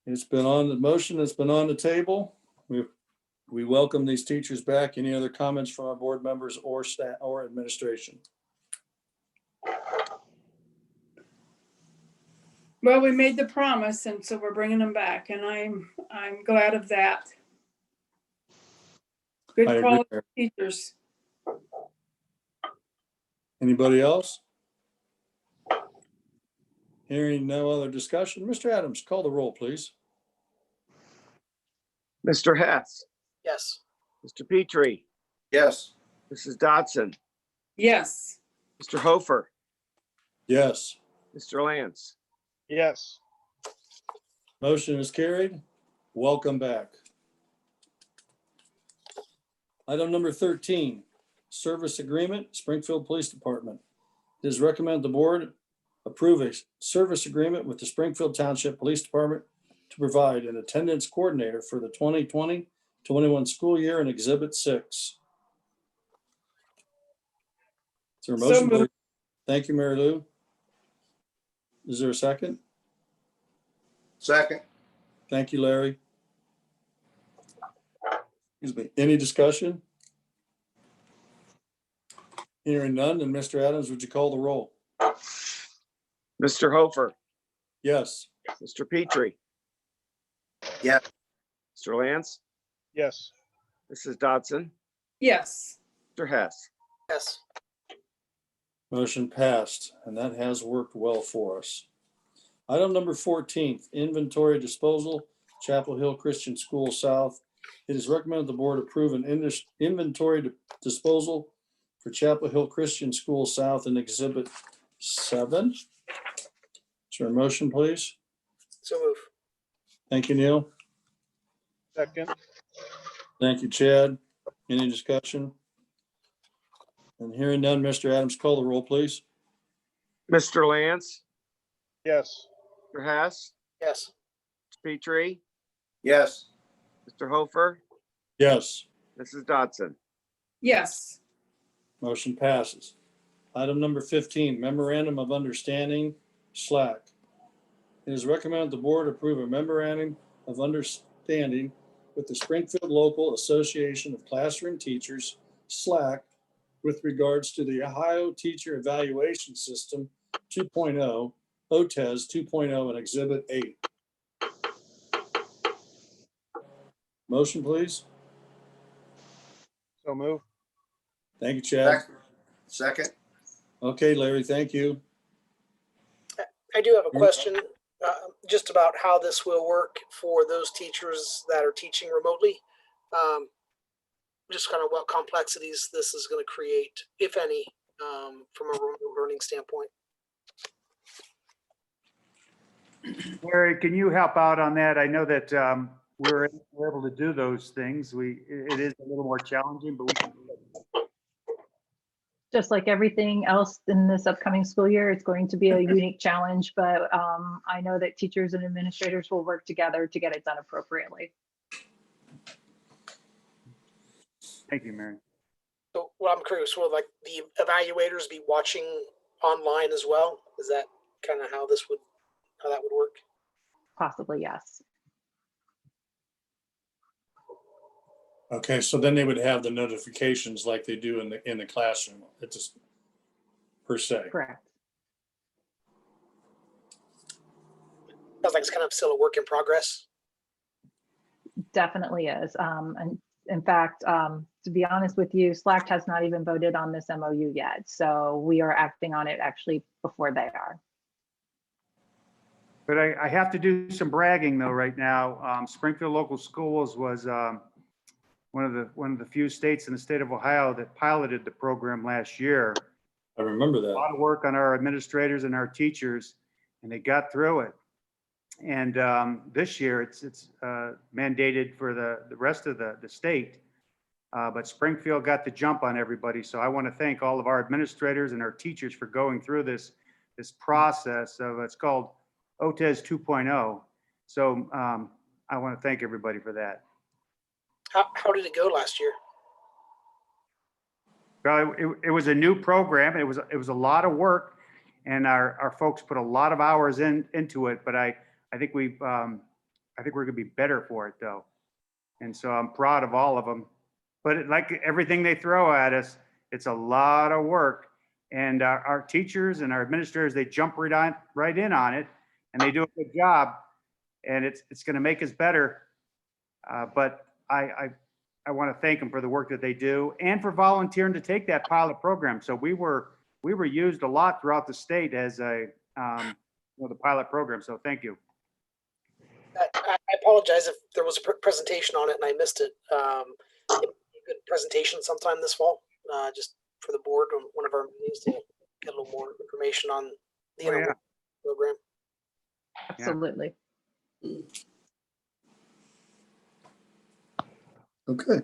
S2: It's been on the motion, it's been on the table. We welcome these teachers back. Any other comments from our board members or staff or administration?
S1: well, we made the promise and so we're bringing them back and I'm glad of that.
S2: I
S1: Good
S2: agree
S1: quality
S2: there.
S1: teachers.
S2: Anybody else? Hearing no other discussion, Mr. Adams, call the roll, please.
S6: Mr. Hess,
S8: Yes.
S6: Mr. Petrie,
S3: Yes.
S6: Mrs. Dodson,
S1: Yes,
S6: Mr. Hofer,
S2: Yes,
S6: Mr. Lance.
S4: Yes.
S2: motion is carried. Welcome back. Item number 13, service agreement, Springfield Police Department. It is recommended the board approve a service agreement with the Springfield Township Police Department to provide an attendance coordinator for the 2020-21 school year in Exhibit 6. Is there a
S1: So
S2: motion,
S1: moved.
S2: please? Thank you, Mary Lou. Is there a second?
S3: Second.
S2: Thank you, Larry. Excuse me. Any discussion? Hearing none, and Mr. Adams, would you call the roll?
S6: Mr. Hofer,
S2: Yes.
S6: Mr. Petrie.
S3: Yes.
S6: Mr. Lance,
S4: Yes.
S6: Mrs. Dodson,
S1: yes,
S6: Mr. Hess.
S8: Yes.
S2: Motion passed, and that has worked well for us. Item number 14, inventory disposal, Chapel Hill Christian School South. It is recommended the board approve an inventory disposal for Chapel Hill Christian School South in Exhibit 7. Is there a motion, please?
S8: So move.
S2: Thank you, Neil.
S4: Second.
S2: Thank you, Chad. Any discussion? And hearing none, Mr. Adams, call the roll, please.
S6: Mr. Lance,
S4: Yes.
S6: Mr. Hess,
S8: Yes.
S6: Mr. Petrie,
S3: Yes.
S6: Mr. Hofer,
S2: Yes.
S6: Mrs. Dodson.
S1: yes,
S2: Motion passes. Item number 15, memorandum of understanding, SLAC. It is recommended the board approve a memorandum of understanding with the Springfield Local Association of Classroom Teachers, SLAC, with regards to the Ohio Teacher Evaluation System 2.0, OTES 2.0, and Exhibit 8. Motion, please.
S4: So move.
S2: Thank you, Chad.
S3: Second.
S2: Okay, Larry, thank you.
S8: I do have a question just about how this will work for those teachers that are teaching remotely. Just kind of what complexities this is going to create, if any, from a remote learning standpoint.
S9: Larry, can you help out on that? I know that we're able to do those things. It is a little more challenging, but we can.
S10: Just like everything else in this upcoming school year, it's going to be a unique challenge, but I know that teachers and administrators will work together to get it done appropriately.
S9: Thank you, Mary.
S8: So, well, I'm curious, will like the evaluators be watching online as well? Is that kind of how that would work?
S10: Possibly, yes.
S2: Okay, so then they would have the notifications like they do in the classroom. It just, per se.
S10: Correct.
S8: Sounds like it's kind of still a work in progress.
S10: Definitely is. And in fact, to be honest with you, Slack has not even voted on this MOU yet. So we are acting on it actually before they are.
S9: But I have to do some bragging though right now. Springfield Local Schools was one of the few states in the state of Ohio that piloted the program last year.
S2: I remember
S9: A
S2: that.
S9: lot of work on our administrators and our teachers, and they got through it. And this year, it's mandated for the rest of the state. But Springfield got the jump on everybody. So I want to thank all of our administrators and our teachers for going through this process of, it's called OTES 2.0. So I want to thank everybody for that.
S8: How did it go last year?
S9: Well, it was a new program. It was a lot of work, and our folks put a lot of hours into it. But I think we're gonna be better for it though, and so I'm proud of all of them. But like everything they throw at us, it's a lot of work, and our teachers and our administrators, they jump right in on it, and they do a good job, and it's gonna make us better. But I want to thank them for the work that they do and for volunteering to take that pilot program. So we were used a lot throughout the state as the pilot program. So thank you.
S8: I apologize if there was a presentation on it and I missed it. It would be a good presentation sometime this fall, just for the board on one of our meetings to get a little more information on the program.
S10: Absolutely.
S2: Okay.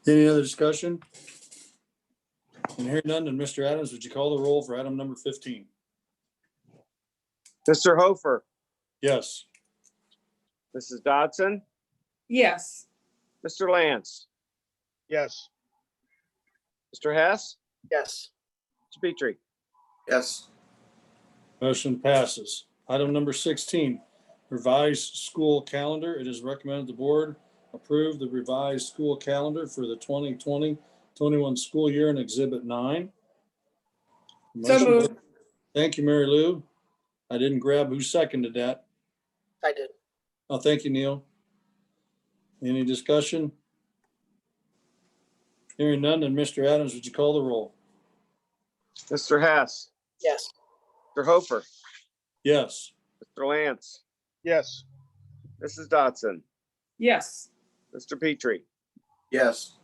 S2: Any other discussion? And hearing none, then Mr. Adams, would you call the roll for item number 15?
S6: Mr. Hofer,
S2: Yes.
S6: Mrs. Dodson,
S1: Yes.
S6: Mr. Lance,
S4: Yes.
S6: Mr. Hess,
S8: Yes.
S6: Mr. Petrie.
S3: Yes.
S2: Motion passes. Item number 16, revised school calendar. It is recommended the board approve the revised school calendar for the 2020-21 school year in Exhibit 9.
S1: So
S2: Motion-
S1: moved.
S2: Thank you, Mary Lou. I didn't grab who seconded that.
S8: I did.
S2: Oh, thank you, Neil. Any discussion? Hearing none, then Mr. Adams, would you call the roll?
S6: Mr. Hess,
S8: Yes.
S6: Mr. Hofer,
S2: Yes.
S6: Mr. Lance,
S4: Yes.
S6: Mrs. Dodson,
S1: Yes.
S6: Mr. Petrie.
S3: Yes.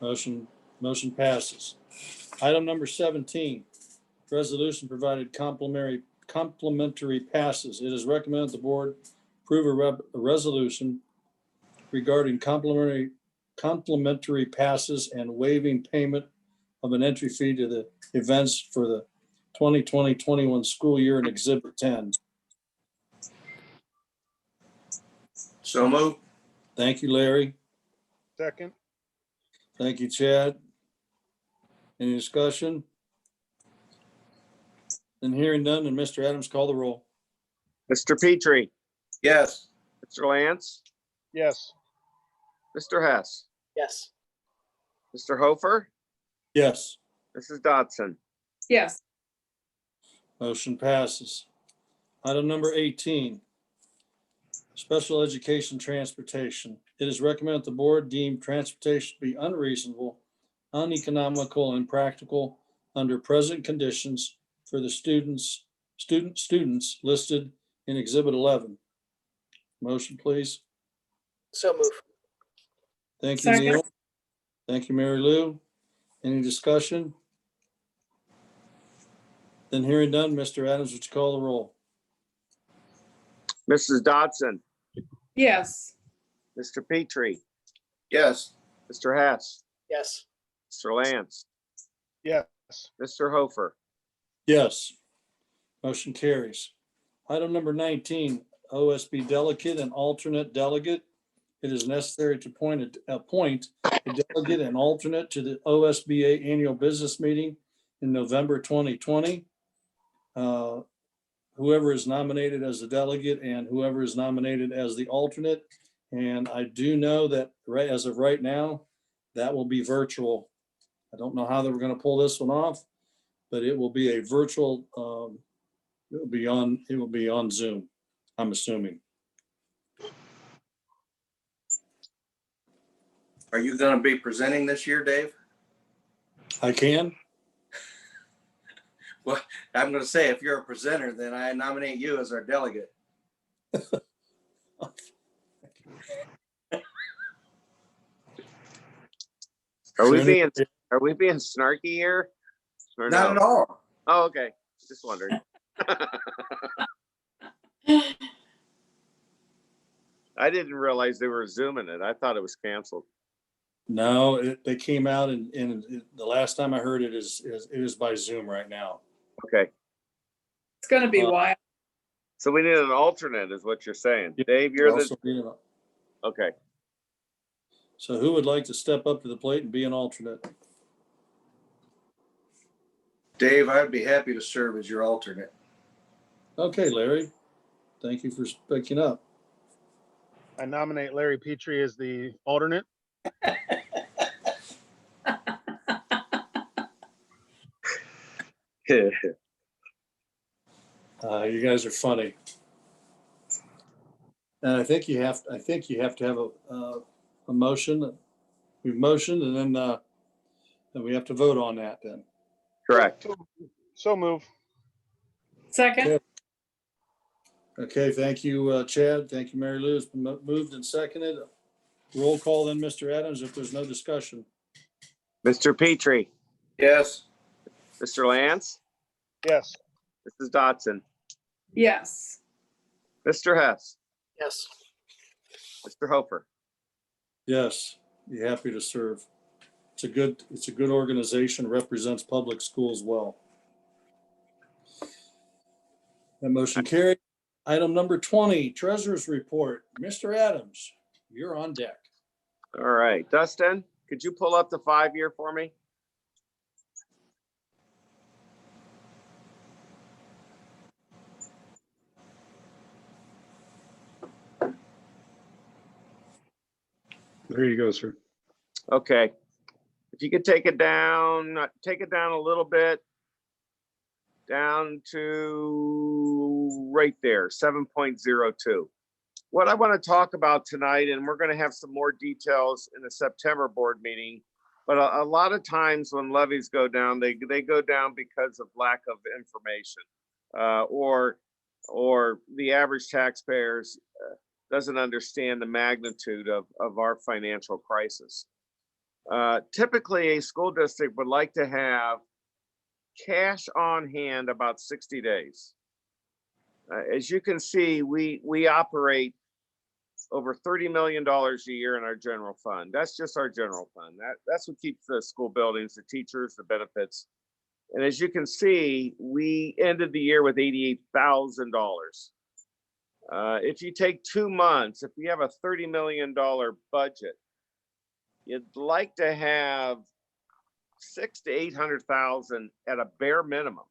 S2: Motion passes. Item number 17, resolution provided complimentary passes. It is recommended the board approve a resolution regarding complimentary passes and waiving payment of an entry fee to the events for the 2020-21 school year in Exhibit 10.
S3: So moved.
S2: Thank you, Larry.
S4: Second.
S2: Thank you, Chad. Any discussion? And hearing none, and Mr. Adams, call the roll.
S6: Mr. Petrie,
S3: Yes.
S6: Mr. Lance,
S4: Yes.
S6: Mr. Hess,
S8: Yes.
S6: Mr. Hofer,
S2: Yes.
S6: Mrs. Dodson.
S1: Yes.
S2: Motion passes. Item number 18, special education transportation. It is recommended the board deem transportation to be unreasonable, uneconomical, and impractical under present conditions for the students listed in Exhibit 11. Motion, please.
S8: So move.
S2: Thank you,
S1: Second.
S2: Neil. Thank you, Mary Lou. Any discussion? Then hearing none, Mr. Adams, would you call the roll?
S6: Mrs. Dodson,
S1: Yes.
S6: Mr. Petrie,
S3: Yes.
S6: Mr. Hess,
S8: Yes.
S6: Mr. Lance,
S4: Yes.
S6: Mr. Hofer.
S2: Yes. Motion carries. Item number 19, OSB delegate and alternate delegate. It is necessary to appoint a delegate and alternate to the OSBA annual business meeting in November 2020. Whoever is nominated as the delegate and whoever is nominated as the alternate. And I do know that as of right now, that will be virtual. I don't know how they were going to pull this one off, but it will be a virtual, it will be on Zoom, I'm assuming.
S3: Are you going to be presenting this year, Dave?
S2: I can?
S3: Well, I'm going to say, if you're a presenter, then I nominate you as our delegate.
S6: Are we being snarky here? Or
S3: Not
S6: no?
S3: at all.
S6: Oh, okay. Just wondering. I didn't realize they were zooming it. I thought it was canceled.
S2: No, they came out and the last time I heard it is by Zoom right now.
S6: Okay.
S1: It's gonna be wild.
S6: So we need an alternate, is what you're saying. Dave, you're the,
S2: Also, you know,
S6: okay.
S2: so who would like to step up to the plate and be an alternate?
S3: Dave, I'd be happy to serve as your alternate.
S2: Okay, Larry, thank you for speaking up.
S4: I nominate Larry Petrie as the alternate.
S2: You guys are funny. And I think you have to have a motion. We've motioned and then we have to vote on that then.
S6: Correct.
S4: So move.
S1: Second,
S2: Okay, thank you, Chad. Thank you, Mary Lou. It's been moved and seconded. Roll call then, Mr. Adams, if there's no discussion.
S6: Mr. Petrie,
S3: Yes.
S6: Mr. Lance,
S4: Yes.
S6: Mrs. Dotson,
S1: yes.
S6: Mr. Hess,
S8: Yes.
S6: Mr. Hofer.
S2: Yes, be happy to serve. It's a good organization, represents public schools well. That motion carried. Item number 20, Treasurer's Report. Mr. Adams, you're on deck.
S6: All right, Dustin, could you pull up the 5-year for me?
S5: There you go, sir.
S6: Okay. If you could take it down a little bit, down to right there, 7.02. What I want to talk about tonight, and we're going to have some more details in the September board meeting, but a lot of times when levies go down, they go down because of lack of information, or the average taxpayers doesn't understand the magnitude of our financial crisis. Typically, a school district would like to have cash on hand about 60 days. As you can see, we operate over $30 million a year in our general fund. That's just our general fund. That's what keeps the school buildings, the teachers, the benefits. And as you can see, we ended the year with $88,000. If you take 2 months, if you have a $30 million budget, you'd like to have 600,000 to 800,000 at a bare minimum,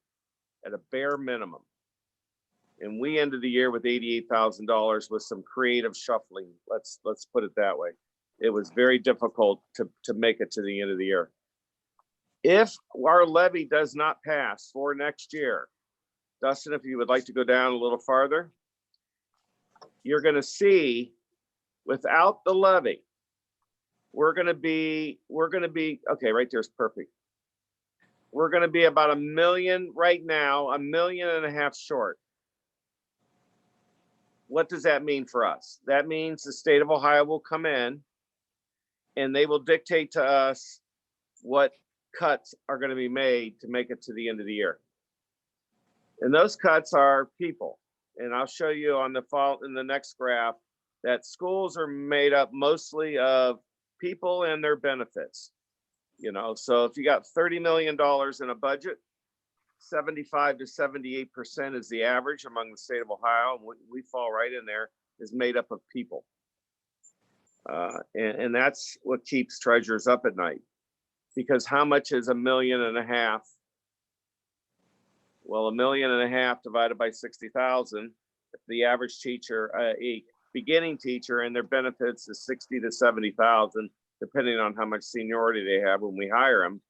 S6: And we ended the year with $88,000 with some creative shuffling. Let's put it that way. It was very difficult to make it to the end of the year. If our levy does not pass for next year, Dustin, if you would like to go down a little farther, you're going to see without the levy, we're going to be, okay, right there's perfect. We're going to be about 1 million right now, 1.5 million short. What does that mean for us? That means the state of Ohio will come in and they will dictate to us what cuts are going to be made to make it to the end of the year. And those cuts are people. And I'll show you on in the next graph that schools are made up mostly of people and their benefits. You know, so if you got $30 million in a budget, 75 to 78% is the average among the state of Ohio. And we fall right in there, is made up of people. And that's what keeps treasurers up at night. Because how much is 1.5 million? Well, 1.5 million divided by 60,000, the average teacher, a beginning teacher and their benefits is 60 to 70,000, depending on how much seniority they have when we hire them,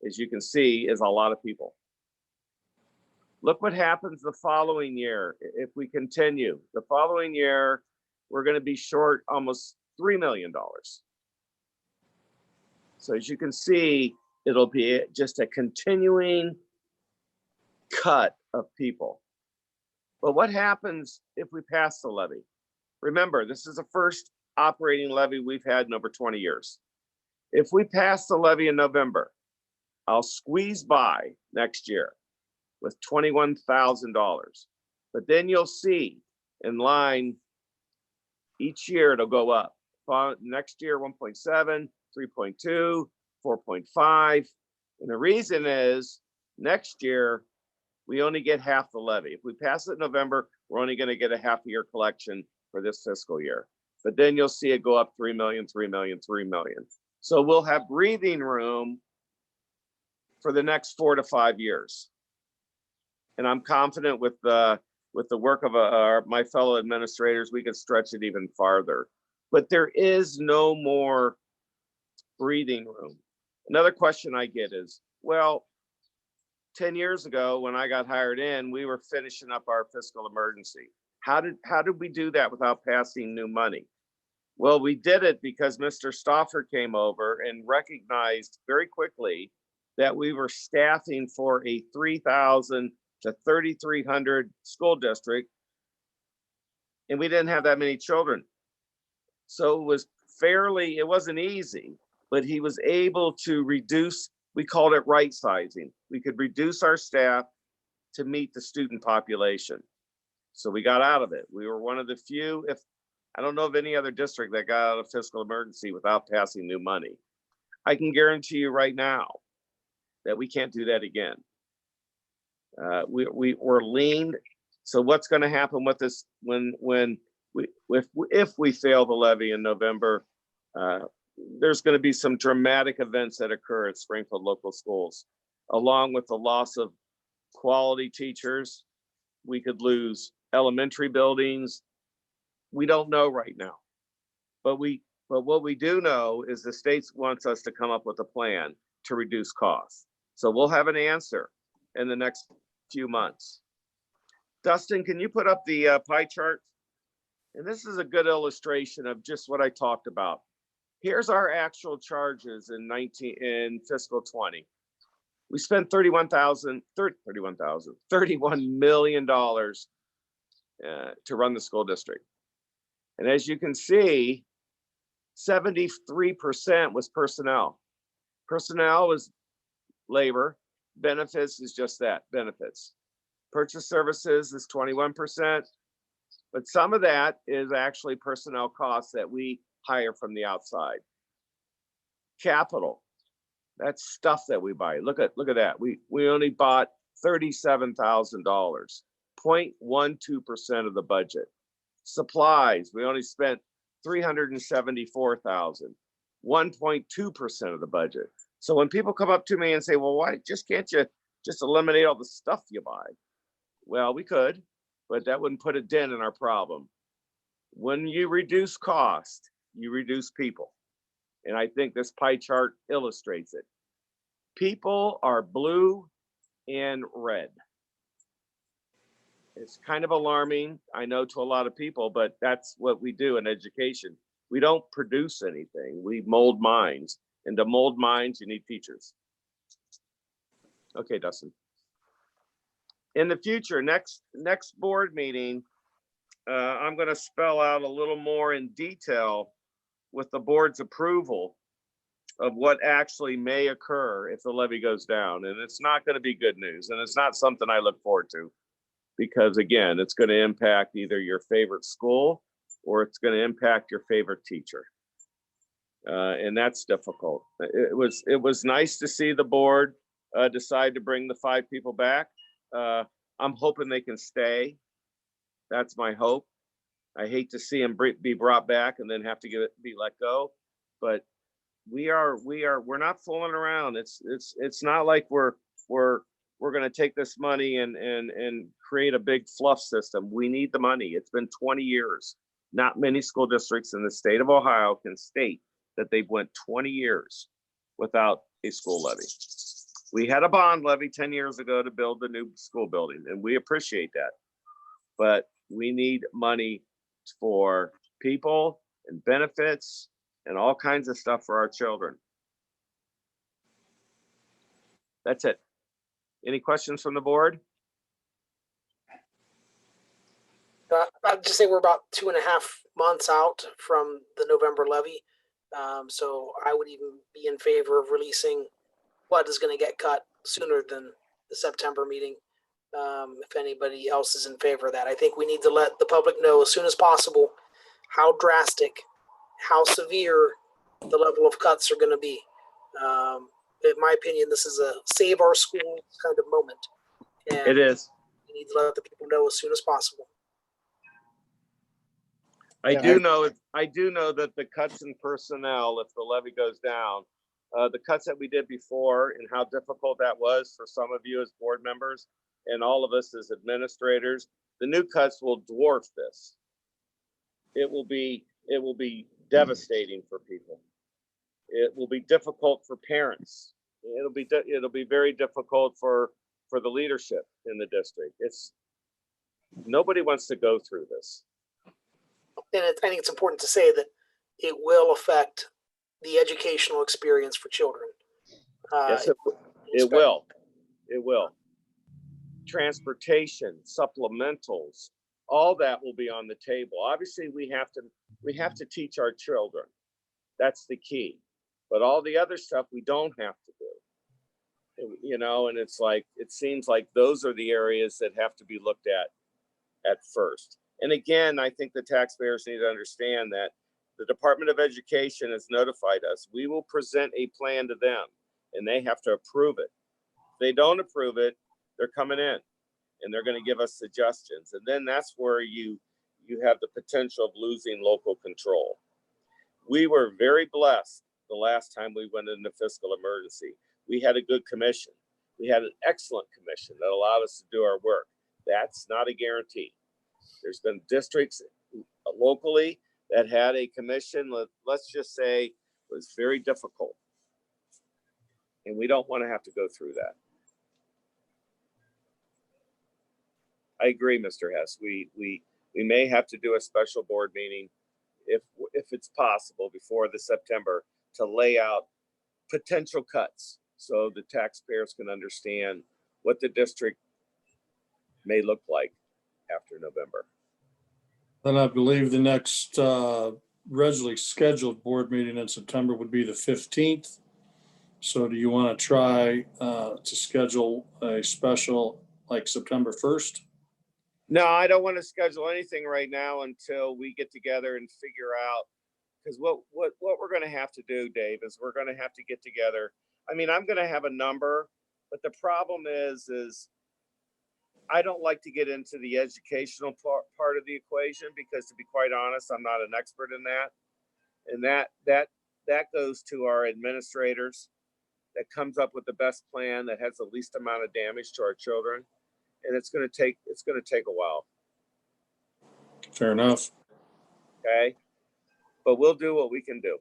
S6: as you can see, is a lot of people. Look what happens the following year. If we continue, the following year, we're going to be short almost $3 million. So as you can see, it'll be just a continuing cut of people. But what happens if we pass the levy? Remember, this is the first operating levy we've had in over 20 years. If we pass the levy in November, I'll squeeze by next year with $21,000. But then you'll see in line each year it'll go up. Next year, 1.7, 3.2, 4.5. And the reason is next year, we only get half the levy. If we pass it in November, we're only going to get a half year collection for this fiscal year. But then you'll see it go up 3 million, 3 million, 3 million. So we'll have breathing room for the next 4 to 5 years. And I'm confident with the work of my fellow administrators, we could stretch it even farther. But there is no more breathing room. Another question I get is, well, 10 years ago when I got hired in, we were finishing up our fiscal emergency. How did we do that without passing new money? Well, we did it because Mr. Stauffer came over and recognized very quickly that we were staffing for a 3,000 to 3,300 school district, and we didn't have that many children. So it wasn't easy, but he was able to reduce, we called it right sizing. We could reduce our staff to meet the student population. So we got out of it. We were one of the few, I don't know of any other district that got out of fiscal emergency without passing new money. I can guarantee you right now that we can't do that again. We're lean. So what's going to happen with this if we fail the levy in November? There's going to be some dramatic events that occur at Springfield local schools, along with the loss of quality teachers. We could lose elementary buildings. We don't know right now, but what we do know is the state wants us to come up with a plan to reduce costs. So we'll have an answer in the next few months. Dustin, can you put up the pie chart? And this is a good illustration of just what I talked about. Here's our actual charges in fiscal 20. We spent $31 million to run the school district. And as you can see, 73% was personnel. Personnel was labor. Benefits is just that, benefits. Purchase services is 21%. But some of that is actually personnel costs that we hire from the outside. Capital, that's stuff that we buy. Look at that. We only bought $37,000, 0.12% of the budget. Supplies, we only spent $374,000, 1.2% of the budget. So when people come up to me and say, well, why can't you just eliminate all the stuff you buy? Well, we could, but that wouldn't put a dent in our problem. When you reduce cost, you reduce people. And I think this pie chart illustrates it. People are blue and red. It's kind of alarming, I know, to a lot of people, but that's what we do in education. We don't produce anything, we mold minds. And to mold minds, you need teachers. Okay, Dustin. In the future, next board meeting, I'm going to spell out a little more in detail with the board's approval of what actually may occur if the levy goes down. And it's not going to be good news. And it's not something I look forward to, because again, it's going to impact either your favorite school or it's going to impact your favorite teacher. And that's difficult. It was nice to see the board decide to bring the 5 people back. I'm hoping they can stay. That's my hope. I hate to see them be brought back and then have to be let go. But we're not fooling around. It's not like we're going to take this money and create a big fluff system. We need the money. It's been 20 years. Not many school districts in the state of Ohio can state that they've went 20 years without a school levy. We had a bond levy 10 years ago to build the new school building, and we appreciate that. But we need money for people and benefits and all kinds of stuff for our children. That's it. Any questions from the board?
S8: I'd just say we're about 2.5 months out from the November levy. So I would even be in favor of releasing what is going to get cut sooner than the September meeting. If anybody else is in favor of that, I think we need to let the public know as soon as possible how drastic, how severe the level of cuts are going to be. In my opinion, this is a save our schools kind of moment. And
S6: It is.
S8: we need to let the people know as soon as possible.
S6: I do know that the cuts in personnel, if the levy goes down, the cuts that we did before and how difficult that was for some of you as board members and all of us as administrators, the new cuts will dwarf this. It will be devastating for people. It will be difficult for parents. It'll be very difficult for the leadership in the district. Nobody wants to go through this.
S8: And I think it's important to say that it will affect the educational experience for children.
S6: Yes, it will. It will. Transportation, supplementals, all that will be on the table. Obviously, we have to teach our children. That's the key. But all the other stuff we don't have to do. You know, and it's like, it seems like those are the areas that have to be looked at first. And again, I think the taxpayers need to understand that the Department of Education has notified us. We will present a plan to them and they have to approve it. If they don't approve it, they're coming in and they're going to give us suggestions. And then that's where you have the potential of losing local control. We were very blessed the last time we went into fiscal emergency. We had a good commission. We had an excellent commission that allowed us to do our work. That's not a guarantee. There's been districts locally that had a commission, let's just say, was very difficult. And we don't want to have to go through that. I agree, Mr. Hess. We may have to do a special board meeting if it's possible before the September to lay out potential cuts so the taxpayers can understand what the district may look like after November.
S2: Then I believe the next regularly scheduled board meeting in September would be the 15th. So do you want to try to schedule a special like September 1st?
S6: No, I don't want to schedule anything right now until we get together and figure out, because what we're going to have to do, Dave, is we're going to have to get together. I mean, I'm going to have a number, but the problem is I don't like to get into the educational part of the equation because, to be quite honest, I'm not an expert in that. And that goes to our administrators that comes up with the best plan that has the least amount of damage to our children. And it's going to take a while.
S2: Fair enough.
S6: Okay. But we'll do what we can do.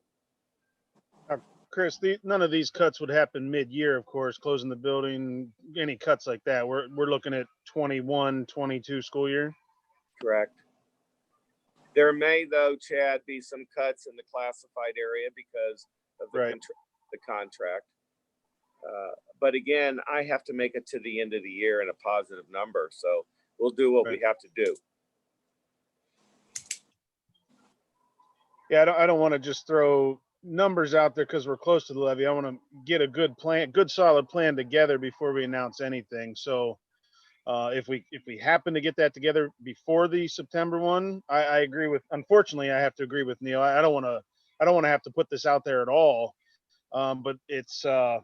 S4: Chris, none of these cuts would happen mid-year, of course, closing the building, any cuts like that. We're looking at 21, 22 school year.
S6: Correct. There may, though, Chad, be some cuts in the classified area because of the contract. But again, I have to make it to the end of the year in a positive number. So we'll do what we have to do.
S4: Yeah, I don't want to just throw numbers out there because we're close to the levy. I want to get a good plan, good solid plan together before we announce anything. So if we happen to get that together before the September one, I agree with. Unfortunately, I have to agree with Neil. I don't want to have to put this out there at all. But it's the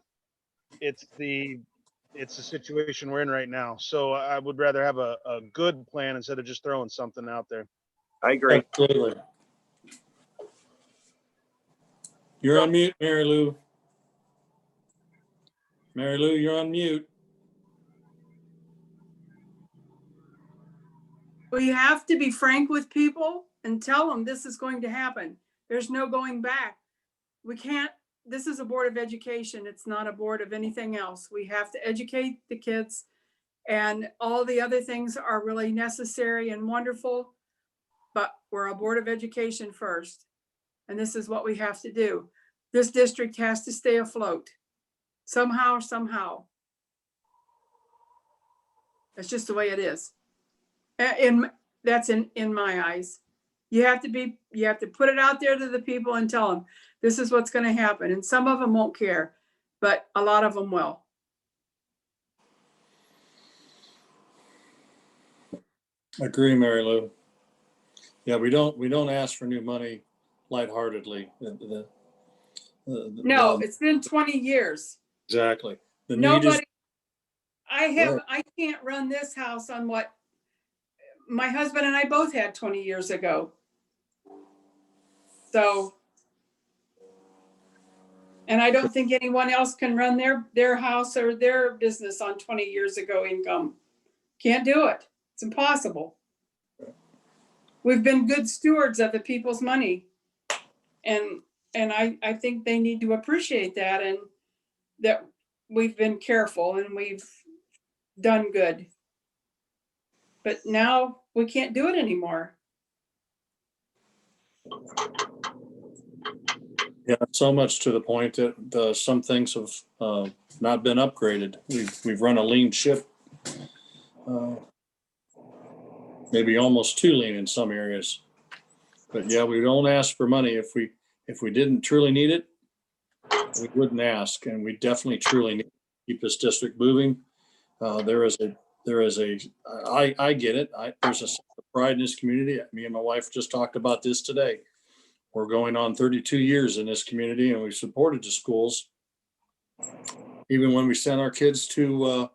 S4: situation we're in right now. So I would rather have a good plan instead of just throwing something out there.
S6: I agree.
S2: Absolutely. You're on mute, Mary Lou. Mary Lou, you're on mute.
S1: We have to be frank with people and tell them this is going to happen. There's no going back. We can't this is a board of education. It's not a board of anything else. We have to educate the kids, and all the other things are really necessary and wonderful, but we're a board of education first. And this is what we have to do. This district has to stay afloat somehow. That's just the way it is. That's in my eyes. You have to put it out there to the people and tell them, this is what's going to happen. And some of them won't care, but a lot of them will.
S2: Agree, Mary Lou. Yeah, we don't ask for new money lightheartedly.
S1: No, it's been 20 years.
S2: Exactly. The need is,
S1: Nobody, I can't run this house on what my husband and I both had 20 years ago. So, and I don't think anyone else can run their house or their business on 20 years ago income. Can't do it. It's impossible. We've been good stewards of the people's money. And I think they need to appreciate that, and that we've been careful and we've done good. But now we can't do it anymore.
S2: yeah, so much to the point that some things have not been upgraded. We've run a lean ship, maybe almost too lean in some areas. But yeah, we don't ask for money. If we didn't truly need it, we wouldn't ask, and we definitely truly need to keep this district moving. I get it. There's a sense of pride in this community. Me and my wife just talked about this today. We're going on 32 years in this community, and we've supported the schools. Even when we sent our kids to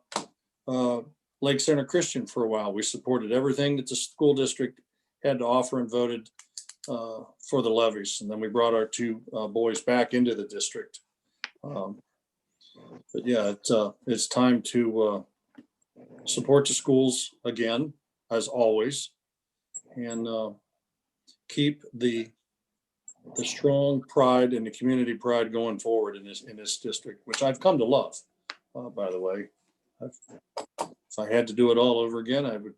S2: Lake Center Christian for a while, we supported everything that the school district had to offer and voted for the levies. And then we brought our two boys back into the district. But yeah, it's time to support the schools again, as always, and keep the strong pride and the community pride going forward in this district, which I've come to love. By the way, if I had to do it all over again, I would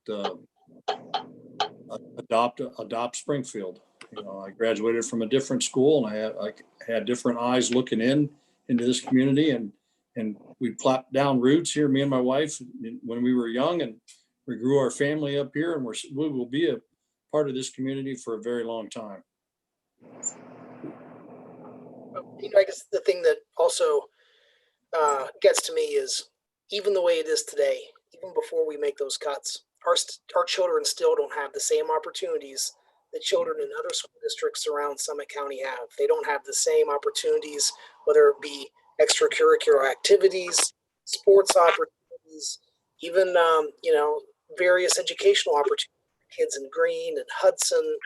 S2: adopt Springfield. You know, I graduated from a different school, and I had different eyes looking into this community, and we plopped down roots here, me and my wife, when we were young, and we grew our family up here, and we will be a part of this community for a very long time.
S8: You know, I guess the thing that also gets to me is, even the way it is today, even before we make those cuts, our children still don't have the same opportunities that children in other school districts around Summit County have. They don't have the same opportunities, whether it be extracurricular activities, sports opportunities, even various educational opportunities. Kids in Green and Hudson,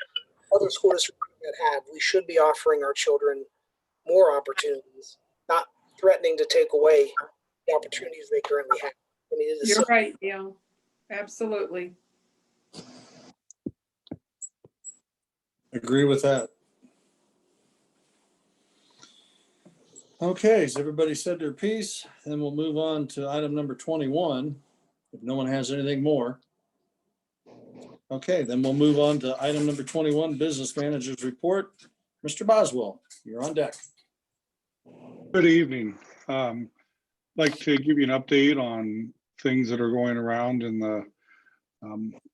S8: other school districts that have. We should be offering our children more opportunities, not threatening to take away the opportunities they currently have. I mean, it is
S1: You're right, yeah, absolutely.
S2: Agree with that. Okay, has everybody said their piece? Then we'll move on to item number 21, if no one has anything more. Okay, then we'll move on to item number 21, Business Manager's Report. Mr. Boswell, you're on deck.
S5: Good evening. Like to give you an update on things that are going around in the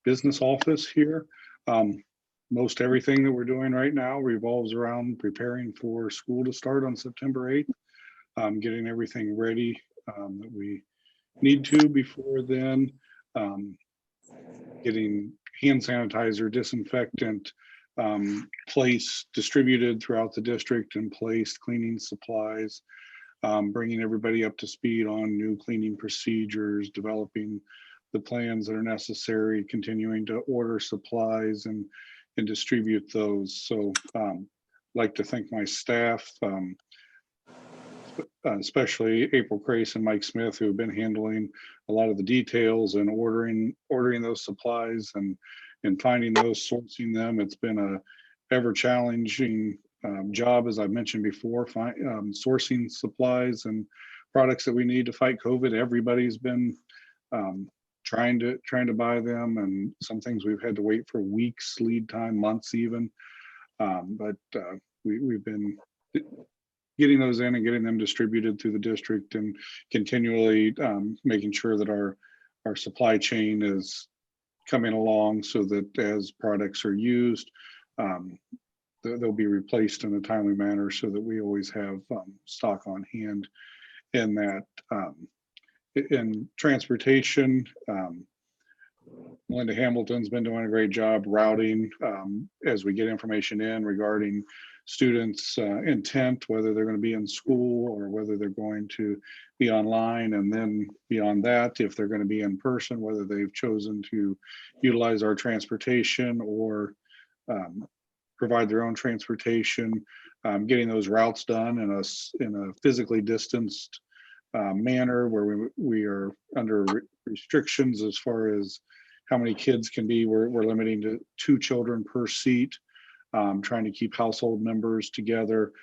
S5: business office here. Most everything that we're doing right now revolves around preparing for school to start on September 8th, getting everything ready that we need to before then, getting hand sanitizer, disinfectant distributed throughout the district and placed, cleaning supplies, bringing everybody up to speed on new cleaning procedures, developing the plans that are necessary, continuing to order supplies and distribute those. So like to thank my staff, especially April Crace and Mike Smith, who have been handling a lot of the details and ordering those supplies and finding those, sourcing them. It's been a ever challenging job, as I mentioned before, sourcing supplies and products that we need to fight COVID. Everybody's been trying to buy them, and some things we've had to wait for weeks lead time, months even. But we've been getting those in and getting them distributed through the district, and continually making sure that our supply chain is coming along so that as products are used, they'll be replaced in a timely manner so that we always have stock on hand. In that, in transportation, Melinda Hamilton's been doing a great job routing as we get information in regarding students' intent, whether they're going to be in school or whether they're going to be online. And then beyond that, if they're going to be in person, whether they've chosen to utilize our transportation or provide their own transportation, getting those routes done in a physically distanced manner where we are under restrictions as far as how many kids can be. We're limiting to 2 children per seat, trying to keep household members together.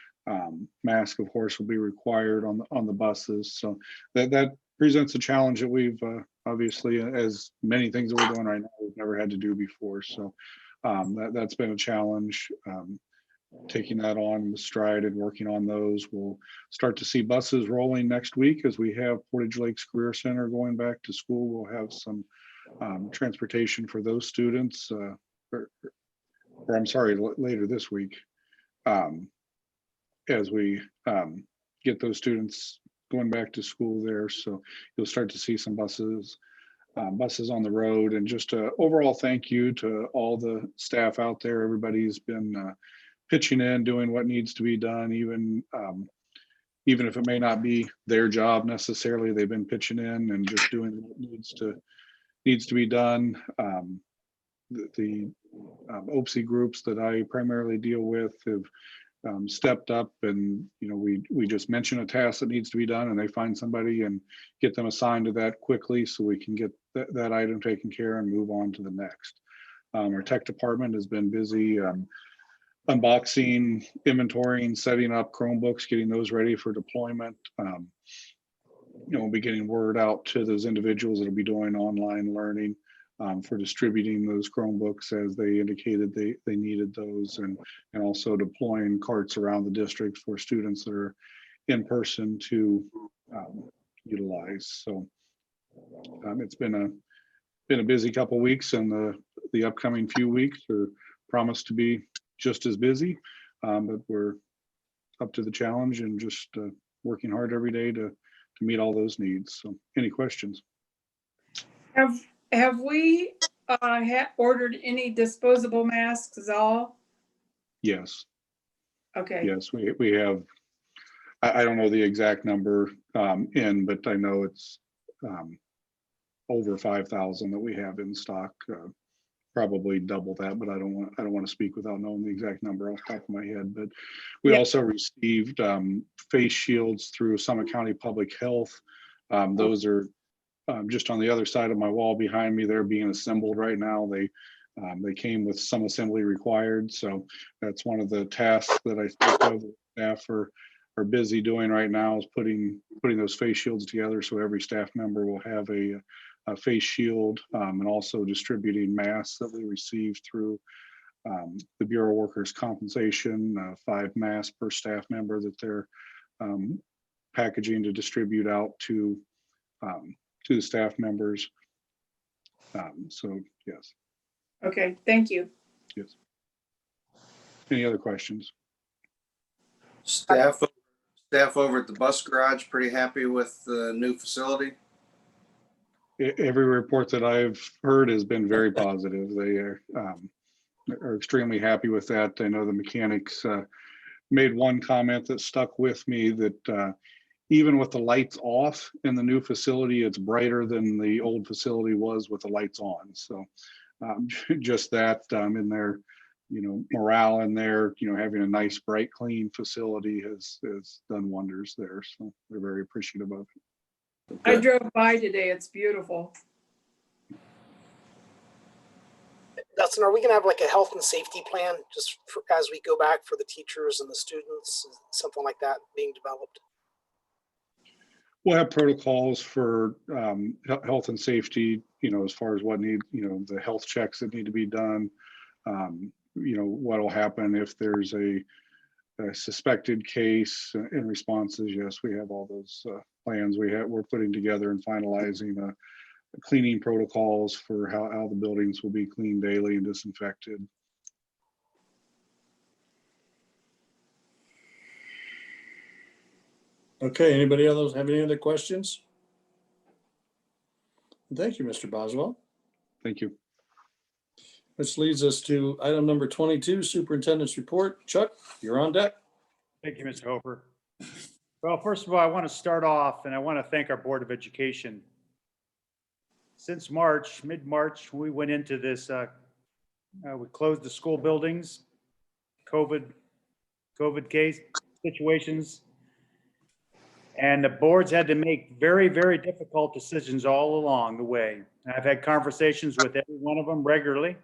S5: Mask, of course, will be required on the buses. So that presents a challenge that we've obviously, as many things that we're doing right now, we've never had to do before. So that's been a challenge. Taking that on with stride and working on those. We'll start to see buses rolling next week as we have Portage Lakes Career Center going back to school. We'll have some transportation for those students, or I'm sorry, later this week, as we get those students going back to school there. So you'll start to see some buses on the road. And just a overall thank you to all the staff out there. Everybody's been pitching in, doing what needs to be done, even if it may not be their job necessarily. They've been pitching in and just doing what needs to be done. The OPSI groups that I primarily deal with have stepped up, and we just mention a task that needs to be done, and they find somebody and get them assigned to that quickly, so we can get that item taken care of and move on to the next. Our tech department has been busy unboxing, inventorying, setting up Chromebooks, getting those ready for deployment. We'll be getting word out to those individuals that'll be doing online learning for distributing those Chromebooks as they indicated they needed those, and also deploying carts around the district for students that are in person to utilize. So it's been a busy couple of weeks, and the upcoming few weeks are promised to be just as busy, but we're up to the challenge and just working hard every day to meet all those needs. So any questions?
S1: Have we ordered any disposable masks at all?
S5: Yes.
S1: Okay.
S5: Yes, we have. I don't know the exact number but I know it's over 5,000 that we have in stock. Probably double that, but I don't want to speak without knowing the exact number off the top of my head. But we also received face shields through Summit County Public Health. Those are just on the other side of my wall behind me. They're being assembled right now. They came with some assembly required, so that's one of the tasks that I think of staff are busy doing right now, is putting those face shields together, so every staff member will have a face shield, and also distributing masks that we received through the Bureau of Workers' Compensation, 5 masks per staff member that they're packaging to distribute out to the staff members. So yes.
S1: Okay, thank you.
S5: Yes. Any other questions?
S3: Staff over at the bus garage, pretty happy with the new facility?
S5: Every report that I've heard has been very positive. They are extremely happy with that. I know the mechanics made one comment that stuck with me, that even with the lights off in the new facility, it's brighter than the old facility was with the lights on. So just that in their, morale in there, having a nice, bright, clean facility has done wonders there. So they're very appreciative of it.
S1: I drove by today. It's beautiful.
S8: Dustin, are we gonna have like a health and safety plan just for, as we go back for the teachers and the students, something like that being developed?
S5: We'll have protocols for health and safety, as far as what the health checks that need to be done. What'll happen if there's a suspected case and responses. Yes, we have all those plans. We're putting together and finalizing cleaning protocols for how the buildings will be cleaned daily and disinfected.
S2: Okay, anybody else have any other questions? Thank you, Mr. Boswell.
S5: Thank you.
S2: Which leads us to item number 22, Superintendent's Report. Chuck, you're on deck.
S9: Thank you, Mr. Hofer. Well, first of all, I want to start off and I want to thank our Board of Education. Since March, mid-March, we went into this, we closed the school buildings, COVID case situations. And the boards had to make very, very difficult decisions all along the way. I've had conversations with every one of them regularly.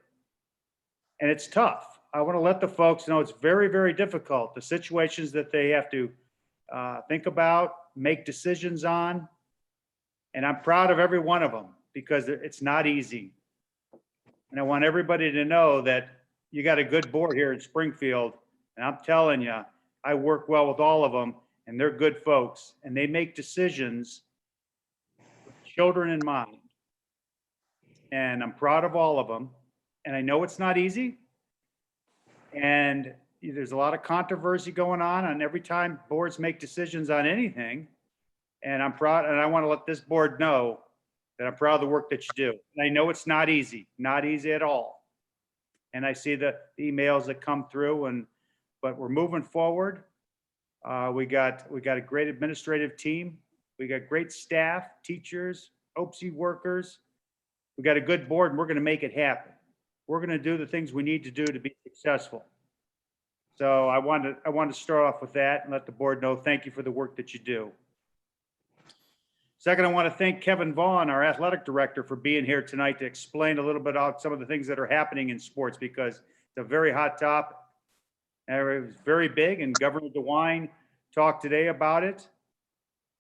S9: And it's tough. I want to let the folks know it's very, very difficult. The situations that they have to think about, make decisions on. And I'm proud of every one of them because it's not easy. And I want everybody to know that you got a good board here in Springfield. And I'm telling you, I work well with all of them and they're good folks and they make decisions with children in mind. And I'm proud of all of them. And I know it's not easy. And there's a lot of controversy going on every time boards make decisions on anything. And I'm proud, and I want to let this board know that I'm proud of the work that you do. And I know it's not easy at all. And I see the emails that come through but we're moving forward. We got a great administrative team. We got great staff, teachers, OPSE workers. We got a good board and we're going to make it happen. We're going to do the things we need to do to be successful. So I want to start off with that and let the board know, thank you for the work that you do. Second, I want to thank Kevin Vaughn, our athletic director, for being here tonight to explain a little bit about some of the things that are happening in sports because it's a very hot topic. And it was very big and Governor DeWine talked today about it.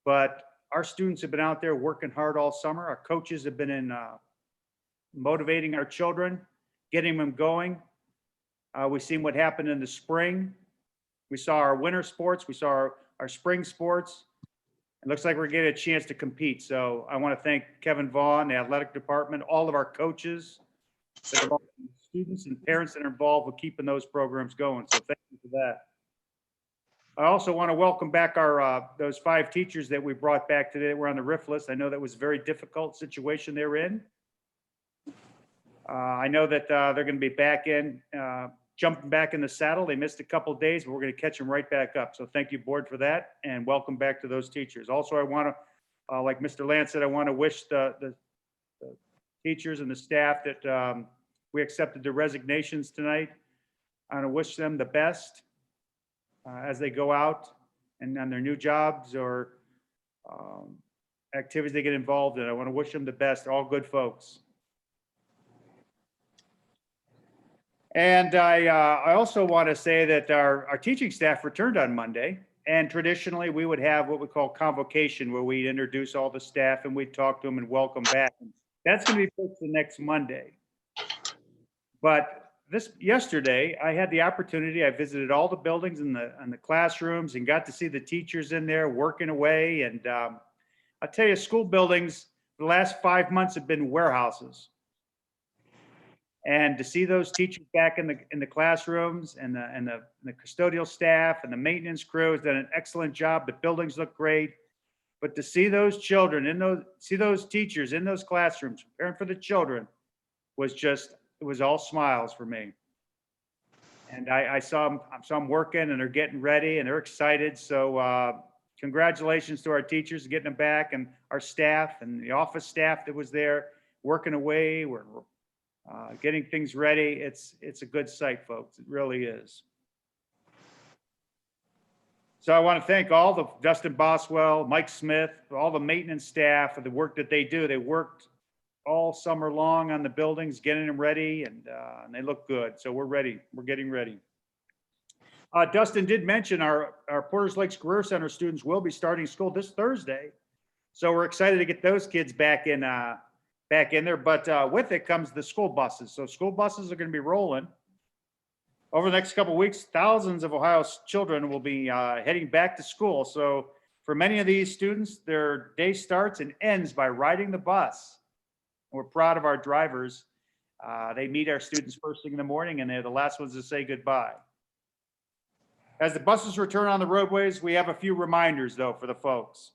S9: But our students have been out there working hard all summer. Our coaches have been motivating our children, getting them going. We've seen what happened in the spring. We saw our winter sports. We saw our spring sports. It looks like we're getting a chance to compete. So I want to thank Kevin Vaughn, the athletic department, all of our coaches, students and parents that are involved with keeping those programs going. So thank you for that. I also want to welcome back our those 5 teachers that we brought back today that were on the RIF list. I know that was a very difficult situation they were in. I know that they're going to be back in, jumping back in the saddle. They missed a couple of days, but we're going to catch them right back up. So thank you, board, for that, and welcome back to those teachers. Also, I want to, like Mr. Lance said, I want to wish the teachers and the staff that we accepted their resignations tonight. I want to wish them the best as they go out and on their new jobs or activities they get involved in. I want to wish them the best. They're all good folks. And I also want to say that our teaching staff returned on Monday, and traditionally we would have what we call convocation, where we'd introduce all the staff and we'd talk to them and welcome back. That's going to be fixed the next Monday. But yesterday I had the opportunity. I visited all the buildings and the classrooms and got to see the teachers in there working away. And I'll tell you, school buildings the last 5 months have been warehouses. And to see those teachers back in the classrooms and the custodial staff and the maintenance crew has done an excellent job. The buildings look great. But to see those children see those teachers in those classrooms preparing for the children it was all smiles for me. And I saw them working and they're getting ready and they're excited. So congratulations to our teachers getting them back, and our staff and the office staff that was there working away. We're getting things ready. It's a good sight, folks. It really is. So I want to thank all the Dustin Boswell, Mike Smith, all the maintenance staff for the work that they do. They worked all summer long on the buildings, getting them ready, and they look good. So we're ready. We're getting ready. Dustin did mention our Porters Lakes Career Center students will be starting school this Thursday. So we're excited to get those kids back in there. But with it comes the school buses. So school buses are going to be rolling. Over the next couple of weeks, thousands of Ohio's children will be heading back to school. So for many of these students, their day starts and ends by riding the bus. We're proud of our drivers. They meet our students first thing in the morning, and they're the last ones to say goodbye. As the buses return on the roadways, we have a few reminders, though, for the folks.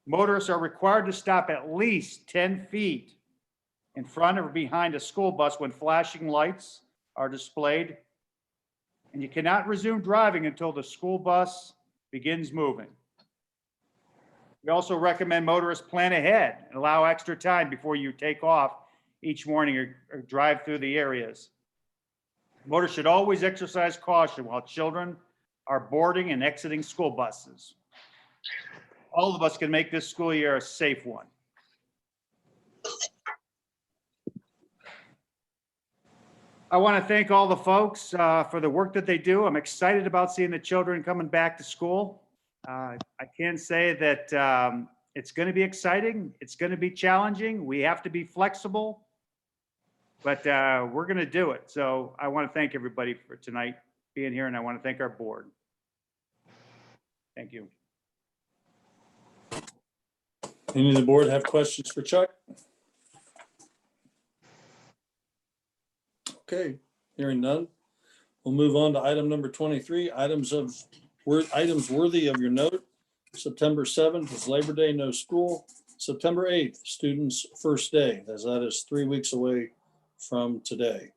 S9: Motorists are required to stop at least 10 feet in front or behind a school bus when flashing lights are displayed. And you cannot resume driving until the school bus begins moving. We also recommend motorists plan ahead and allow extra time before you take off each morning or drive through the areas. Motorists should always exercise caution while children are boarding and exiting school buses. All of us can make this school year a safe one. I want to thank all the folks for the work that they do. I'm excited about seeing the children coming back to school. I can say that it's going to be exciting. It's going to be challenging. We have to be flexible, but we're going to do it. So I want to thank everybody for tonight being here, and I want to thank our board. Thank you.
S2: Any of the board have questions for Chuck? Okay, hearing none. We'll move on to item number 23, items worthy of your note. September 7th is Labor Day, no school. September 8th, students' first day, as that is 3 weeks away from today.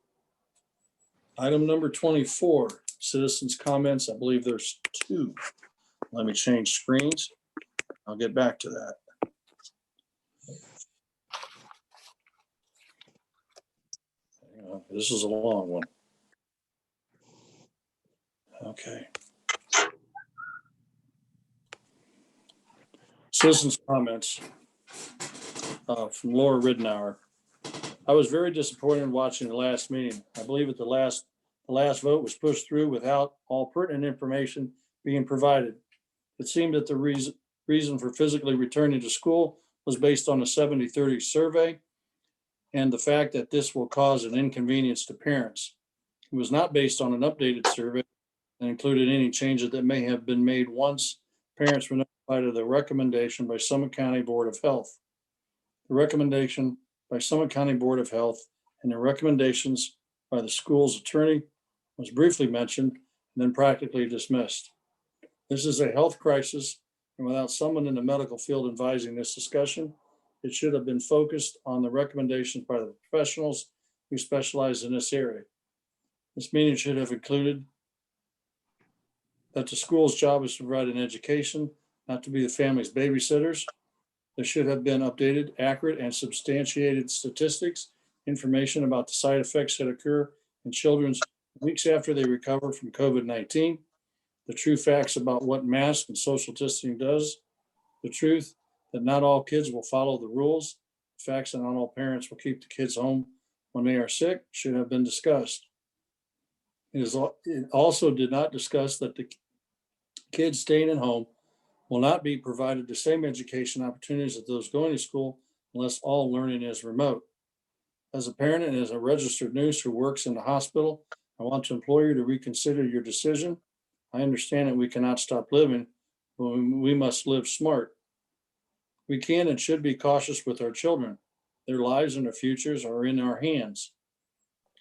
S2: Item number 24, citizens' comments. I believe there's 2. Let me change screens. I'll get back to that. This is a long one. Okay. Citizens' comments from Laura Ridenour. I was very disappointed in watching the last meeting. I believe that the last vote was pushed through without all pertinent information being provided. It seemed that the reason for physically returning to school was based on a 70-30 survey and the fact that this will cause an inconvenience to parents. It was not based on an updated survey that included any changes that may have been made once parents were notified of the recommendation by Summit County Board of Health. The recommendation by Summit County Board of Health and the recommendations by the school's attorney was briefly mentioned and then practically dismissed. This is a health crisis, and without someone in the medical field advising this discussion, it should have been focused on the recommendations by the professionals who specialize in this area. This meeting should have included that the school's job is to provide an education, not to be the family's babysitters. There should have been updated, accurate, and substantiated statistics, information about the side effects that occur in children weeks after they recover from COVID-19, the true facts about what mask and social distancing does, the truth that not all kids will follow the rules, the facts that not all parents will keep the kids home when they are sick should have been discussed. It also did not discuss that the kids staying at home will not be provided the same education opportunities as those going to school unless all learning is remote. As a parent and as a registered nurse who works in the hospital, I want to implore you to reconsider your decision. I understand that we cannot stop living, but we must live smart. We can and should be cautious with our children. Their lives and their futures are in our hands.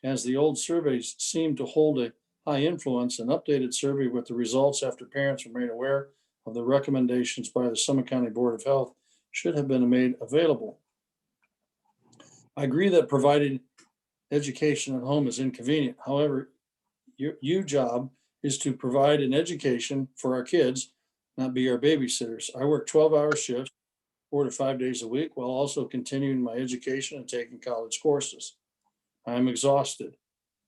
S2: As the old surveys seem to hold a high influence, an updated survey with the results after parents were made aware of the recommendations by the Summit County Board of Health should have been made available. I agree that providing education at home is inconvenient. However, your job is to provide an education for our kids, not be our babysitters. I work 12-hour shifts, 4 to 5 days a week, while also continuing my education and taking college courses. I am exhausted.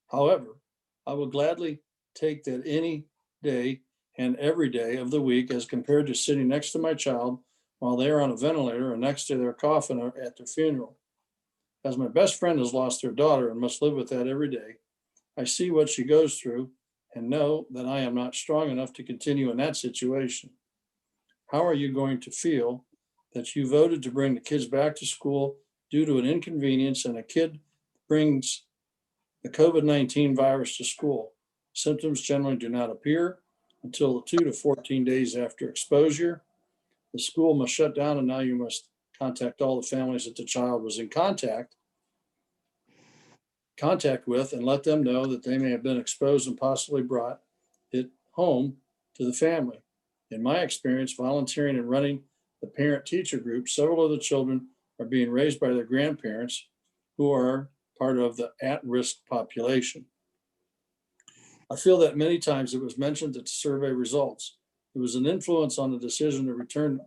S2: However, I will gladly take that any day and every day of the week as compared to sitting next to my child while they're on a ventilator or next to their coffin or at their funeral. As my best friend has lost their daughter and must live with that every day, I see what she goes through and know that I am not strong enough to continue in that situation. How are you going to feel that you voted to bring the kids back to school due to an inconvenience and a kid brings the COVID-19 virus to school? Symptoms generally do not appear until 2 to 14 days after exposure. The school must shut down, and now you must contact all the families that the child was in contact with and let them know that they may have been exposed and possibly brought it home to the family. In my experience, volunteering and running the parent-teacher group, several of the children are being raised by their grandparents who are part of the at-risk population. I feel that many times it was mentioned that the survey results, it was an influence on the decision to return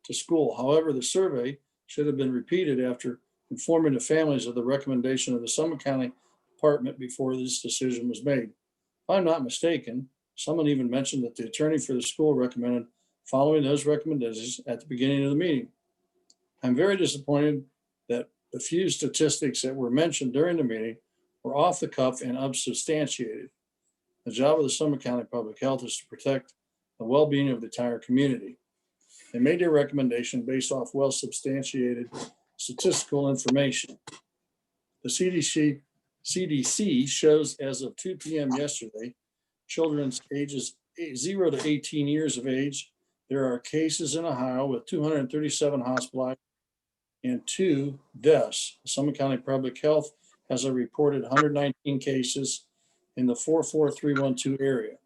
S2: to school. However, the survey should have been repeated after informing the families of the recommendation of the Summit County Department before this decision was made. If I'm not mistaken, someone even mentioned that the attorney for the school recommended following those recommendations at the beginning of the meeting. I'm very disappointed that the few statistics that were mentioned during the meeting were off the cuff and unsubstantiated. The job of the Summit County Public Health is to protect the well-being of the entire community. They made their recommendation based off well-substantiated statistical information. The CDC shows as of 2 p.m. yesterday, children's ages 0 to 18 years of age, there are cases in Ohio with 237 hospitalized and 2 deaths. The Summit County Public Health has a reported 119 cases in the 44312 area.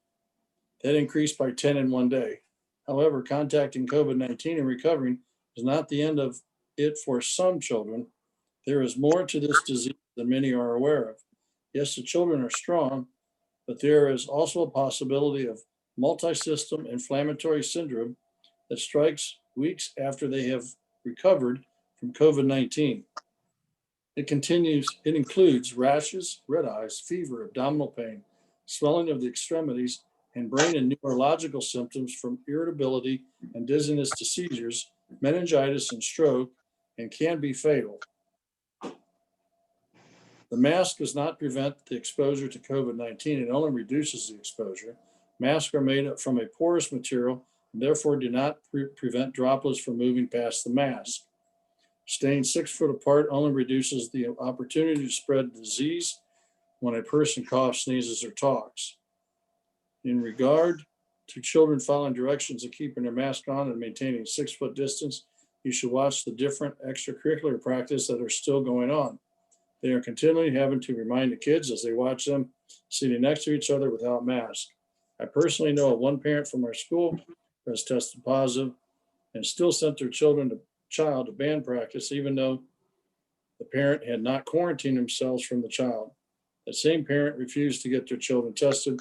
S2: That increased by 10 in one day. However, contacting COVID-19 and recovering is not the end of it for some children. There is more to this disease than many are aware of. Yes, the children are strong, but there is also a possibility of multi-system inflammatory syndrome that strikes weeks after they have recovered from COVID-19. It includes rashes, red eyes, fever, abdominal pain, swelling of the extremities, and brain and neurological symptoms from irritability and dizziness to seizures, meningitis and stroke, and can be fatal. The mask does not prevent the exposure to COVID-19. It only reduces the exposure. Masks are made up from a porous material and therefore do not prevent droplets from moving past the mask. Staying 6 foot apart only reduces the opportunity to spread disease when a person coughs, sneezes, or talks. In regard to children following directions of keeping their mask on and maintaining 6 foot distance, you should watch the different extracurricular practices that are still going on. They are continually having to remind the kids as they watch them sitting next to each other without masks. I personally know of one parent from our school who has tested positive and still sent their child to band practice, even though the parent had not quarantined themselves from the child. That same parent refused to get their children tested,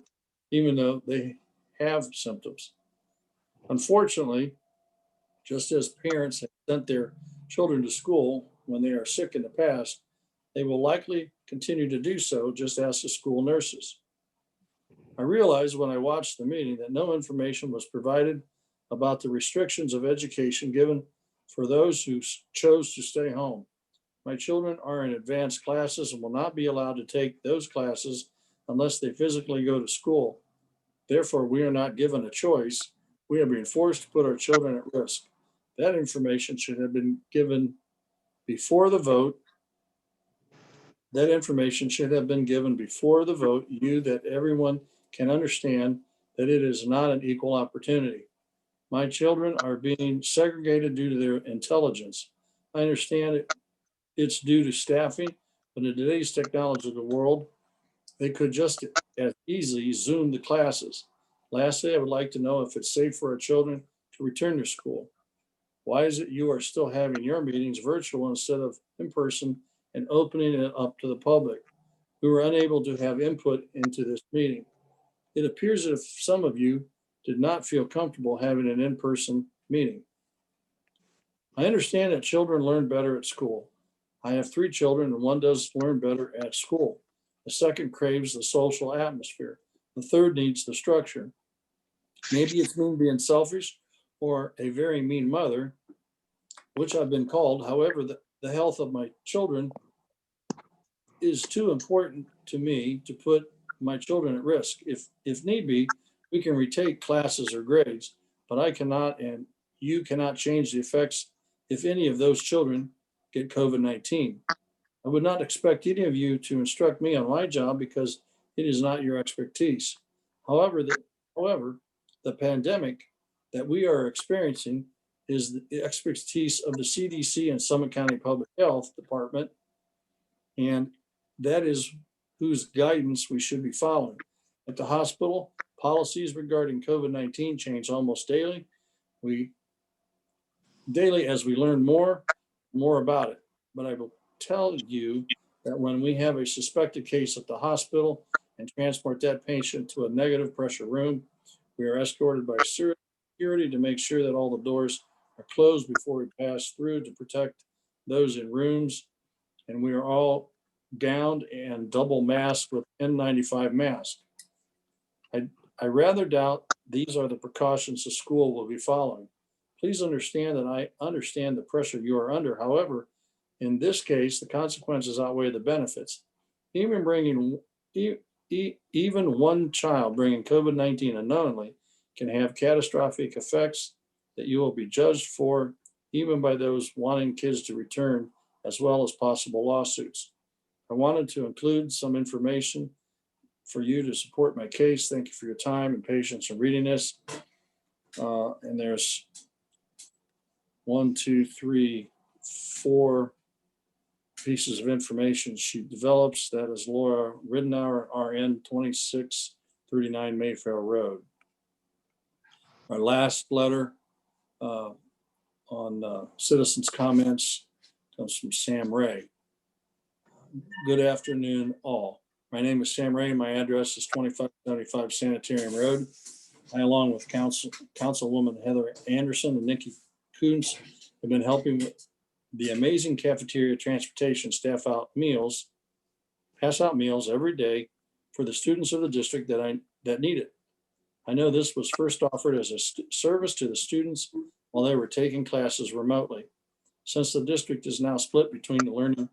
S2: even though they have symptoms. Unfortunately, just as parents have sent their children to school when they are sick in the past, they will likely continue to do so, just ask the school nurses. I realized when I watched the meeting that no information was provided about the restrictions of education given for those who chose to stay home. My children are in advanced classes and will not be allowed to take those classes unless they physically go to school. Therefore, we are not given a choice. We are being forced to put our children at risk. That information should have been given before the vote. That information should have been given before the vote, that everyone can understand that it is not an equal opportunity. My children are being segregated due to their intelligence. I understand it's due to staffing, but in today's technological world, they could just as easily Zoom the classes. Lastly, I would like to know if it's safe for our children to return to school. Why is it you are still having your meetings virtual instead of in person and opening it up to the public who are unable to have input into this meeting? It appears that some of you did not feel comfortable having an in-person meeting. I understand that children learn better at school. I have 3 children and one does learn better at school. The second craves the social atmosphere. The third needs the structure. Maybe it's me being selfish or a very mean mother, which I've been called. However, the health of my children is too important to me to put my children at risk. If need be, we can retake classes or grades, but I cannot and you cannot change the effects if any of those children get COVID-19. I would not expect any of you to instruct me on my job because it is not your expertise. However, the pandemic that we are experiencing is the expertise of the CDC and Summit County Public Health Department, and that is whose guidance we should be following. At the hospital, policies regarding COVID-19 change almost daily. Daily as we learn more about it. But I will tell you that when we have a suspected case at the hospital and transport that patient to a negative pressure room, we are escorted by security to make sure that all the doors are closed before we pass through to protect those in rooms. And we are all gowned and double masked with N95 masks. I rather doubt these are the precautions the school will be following. Please understand that I understand the pressure you are under. However, in this case, the consequences outweigh the benefits. Even one child bringing COVID-19 unknowingly can have catastrophic effects that you will be judged for, even by those wanting kids to return, as well as possible lawsuits. I wanted to include some information for you to support my case. Thank you for your time and patience in reading this. And there's 4 pieces of information she develops. That is Laura Ridenour, RN 2639 Mayfair Road. Our last letter on citizens' comments comes from Sam Ray. Good afternoon, all. My name is Sam Ray. My address is 2575 Sanitarium Road. I, along with Councilwoman Heather Anderson and Nikki Coons, have been helping with the amazing cafeteria transportation staff pass out meals every day for the students of the district that need it. I know this was first offered as a service to the students while they were taking classes remotely. Since the district is now split between the learning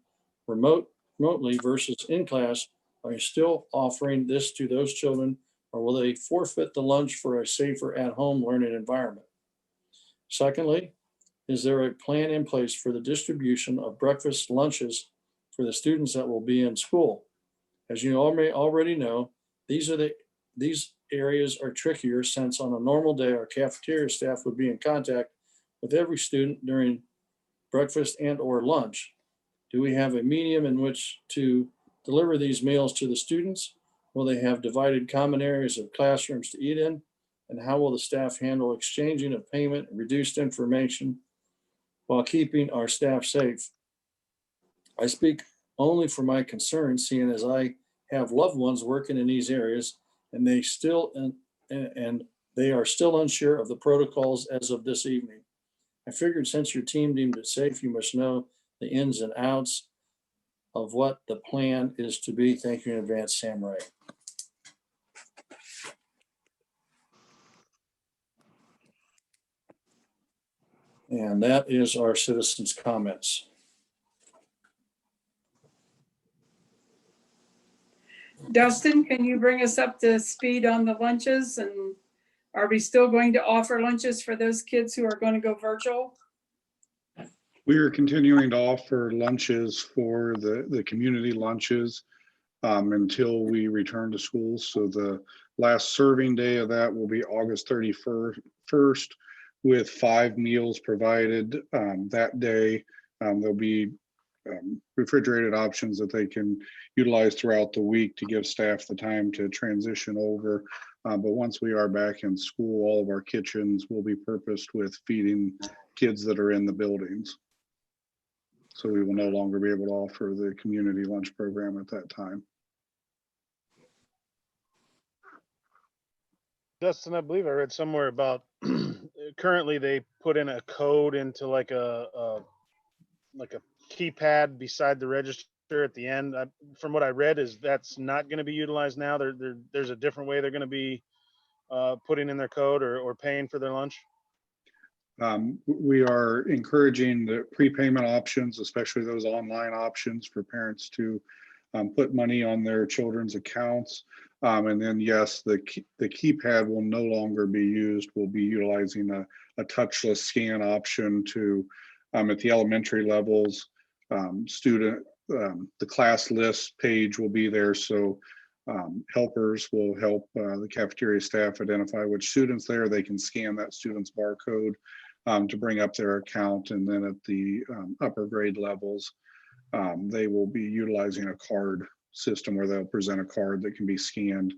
S2: remotely versus in class, are you still offering this to those children, or will they forfeit the lunch for a safer at-home learning environment? Secondly, is there a plan in place for the distribution of breakfast lunches for the students that will be in school? As you all may already know, these areas are trickier since on a normal day, our cafeteria staff would be in contact with every student during breakfast and or lunch. Do we have a medium in which to deliver these meals to the students? Will they have divided common areas of classrooms to eat in? And how will the staff handle exchanging of payment and reduced information while keeping our staff safe? I speak only for my concerns, seeing as I have loved ones working in these areas, and they are still unsure of the protocols as of this evening. I figured since your team deemed it safe, you must know the ins and outs of what the plan is to be. Thank you in advance, Sam Ray. And that is our citizens' comments.
S1: Dustin, can you bring us up to speed on the lunches? And are we still going to offer lunches for those kids who are going to go virtual?
S5: We are continuing to offer lunches for the community lunches until we return to school. So the last serving day of that will be August 31st with 5 meals provided that day. There'll be refrigerated options that they can utilize throughout the week to give staff the time to transition over. But once we are back in school, all of our kitchens will be purposed with feeding kids that are in the buildings. So we will no longer be able to offer the community lunch program at that time.
S4: Dustin, I believe I read somewhere about currently they put in a code into like a keypad beside the register at the end. From what I read, is that's not going to be utilized now. There's a different way they're going to be putting in their code or paying for their lunch.
S5: We are encouraging the prepayment options, especially those online options for parents to put money on their children's accounts. And then, yes, the keypad will no longer be used. We'll be utilizing a touchless scan option to, at the elementary levels, the class list page will be there. So helpers will help the cafeteria staff identify which students there. They can scan that student's barcode to bring up their account. And then at the upper grade levels, they will be utilizing a card system where they'll present a card that can be scanned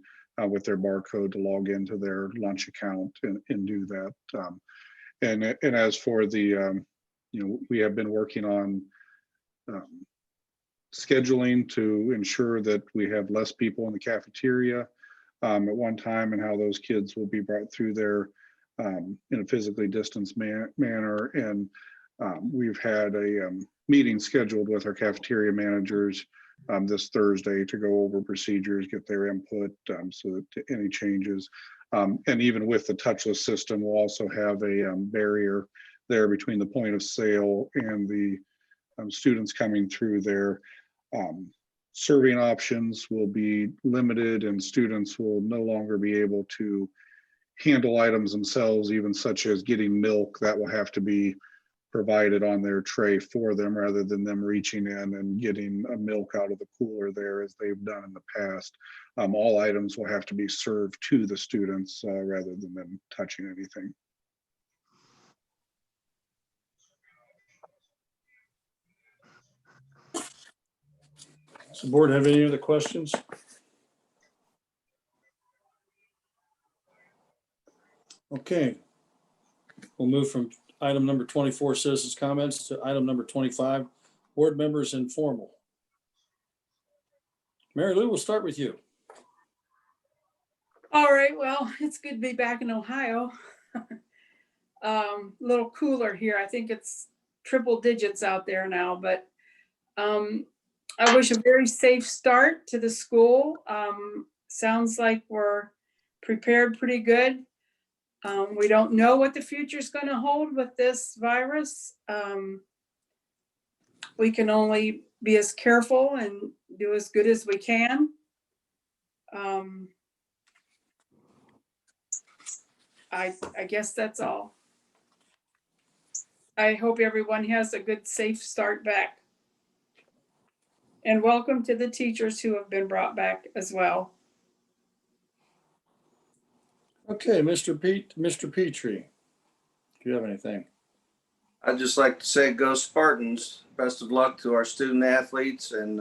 S5: with their barcode to log into their lunch account and do that. And as for the, we have been working on scheduling to ensure that we have less people in the cafeteria at one time, and how those kids will be brought through there in a physically distanced manner. And we've had a meeting scheduled with our cafeteria managers this Thursday to go over procedures, get their input, so that any changes. And even with the touchless system, we'll also have a barrier there between the point of sale and the students coming through there. Serving options will be limited, and students will no longer be able to handle items themselves, even such as getting milk. That will have to be provided on their tray for them, rather than them reaching in and getting a milk out of the cooler there as they've done in the past. All items will have to be served to the students rather than them touching anything.
S2: Does the board have any other questions? Okay. We'll move from item number 24, citizens' comments, to item number 25, board members informal. Mary Lou, we'll start with you.
S1: All right, well, it's good to be back in Ohio. A little cooler here. I think it's triple digits out there now, but I wish a very safe start to the school. Sounds like we're prepared pretty good. We don't know what the future is going to hold with this virus. We can only be as careful and do as good as we can. I guess that's all. I hope everyone has a good, safe start back. And welcome to the teachers who have been brought back as well.
S2: Okay, Mr. Petrie, do you have anything?
S3: I'd just like to say go Spartans. Best of luck to our student athletes, and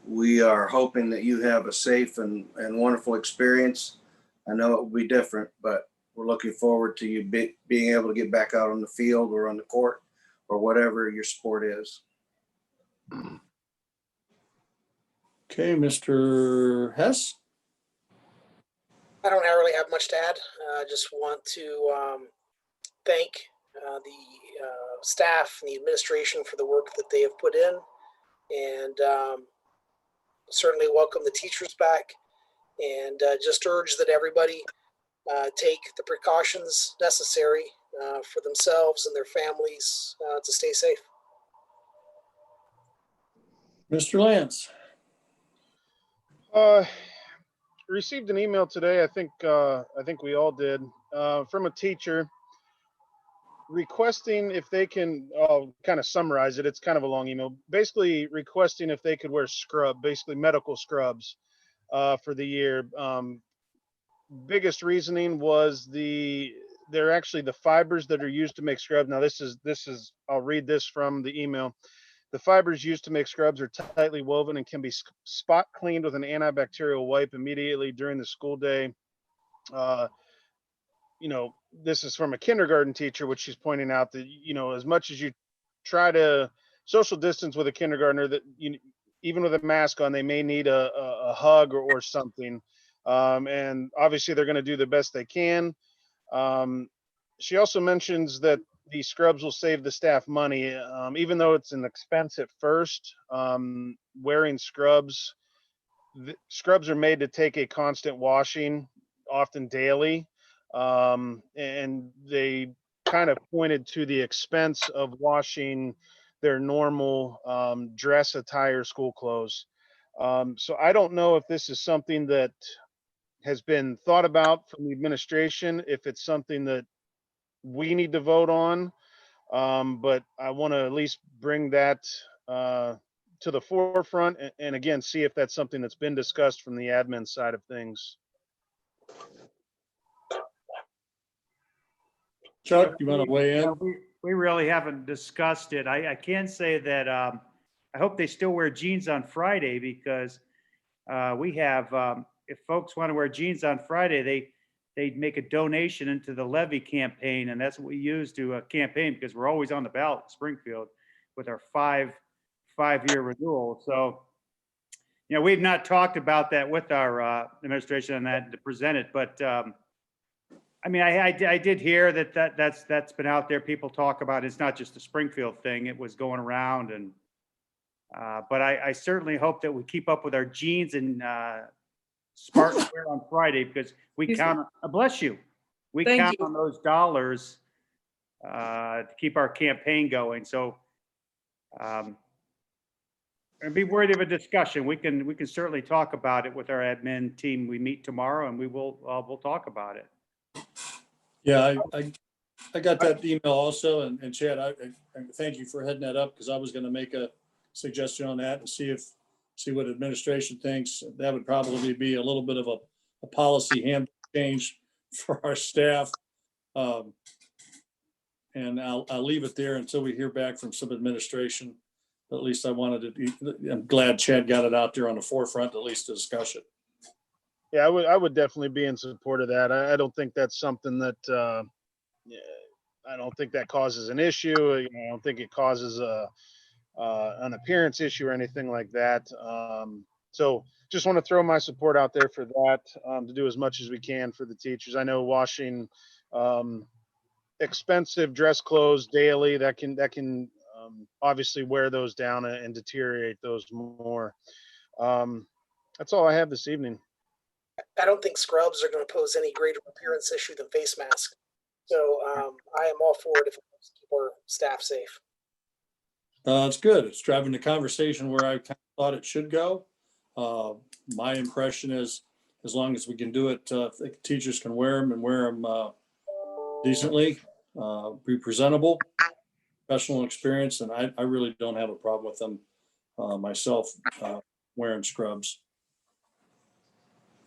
S3: we are hoping that you have a safe and wonderful experience. I know it will be different, but we're looking forward to you being able to get back out on the field or on the court or whatever your sport is.
S2: Okay, Mr. Hess.
S8: I don't really have much to add. I just want to thank the staff and the administration for the work that they have put in, and certainly welcome the teachers back, and just urge that everybody take the precautions necessary for themselves and their families to stay safe.
S2: Mr. Lance.
S4: Received an email today. I think we all did, from a teacher requesting if they can. I'll kind of summarize it. It's kind of a long email. Basically requesting if they could wear basically medical scrubs, for the year. Biggest reasoning was they're actually the fibers that are used to make scrubs. Now this is I'll read this from the email. The fibers used to make scrubs are tightly woven and can be spot cleaned with an antibacterial wipe immediately during the school day. This is from a kindergarten teacher, which she's pointing out that, as much as you try to social distance with a kindergartner, that even with a mask on, they may need a hug or something. And obviously they're going to do the best they can. She also mentions that these scrubs will save the staff money, even though it's an expense at first. Wearing scrubs are made to take a constant washing, often daily. And they kind of pointed to the expense of washing their normal dress attire, school clothes. So I don't know if this is something that has been thought about from the administration, if it's something that we need to vote on. But I want to at least bring that to the forefront and again, see if that's something that's been discussed from the admin side of things.
S2: Chuck, you want to weigh in?
S9: We really haven't discussed it. I can say that I hope they still wear jeans on Friday because we have, if folks want to wear jeans on Friday, they make a donation into the levy campaign, and that's what we use to campaign because we're always on the ballot in Springfield with our five-year renewal. So, you know, we've not talked about that with our administration on that to present it, but I mean, I did hear that's been out there. People talk about it. It's not just a Springfield thing. It was going around, and but I certainly hope that we keep up with our jeans and smart wear on Friday because we
S1: Excuse
S9: count. Bless you. We
S1: Thank
S9: count
S1: you.
S9: on those dollars to keep our campaign going. So, and be worthy of a discussion. We can certainly talk about it with our admin team. We meet tomorrow, and we'll talk about it.
S2: Yeah, I got that email also, and Chad, I thank you for heading that up because I was going to make a suggestion on that and see what administration thinks. That would probably be a little bit of a policy hand change for our staff. And I'll leave it there until we hear back from some administration. But at least I wanted to, I'm glad Chad got it out there on the forefront, at least to discuss it.
S4: Yeah, I would definitely be in support of that. I don't think that's something that, I don't think that causes an issue. You know, I don't think it causes an appearance issue or anything like that. So just want to throw my support out there for that, to do as much as we can for the teachers. I know washing expensive dress clothes daily, that can obviously wear those down and deteriorate those more. That's all I have this evening.
S8: I don't think scrubs are going to pose any greater appearance issue than face masks. So I am all for it if it helps keep our staff safe.
S2: It's good. It's driving the conversation where I kind of thought it should go. My impression is as long as we can do it, the teachers can wear them and wear them decently, be presentable, professional experience, and I really don't have a problem with them myself wearing scrubs.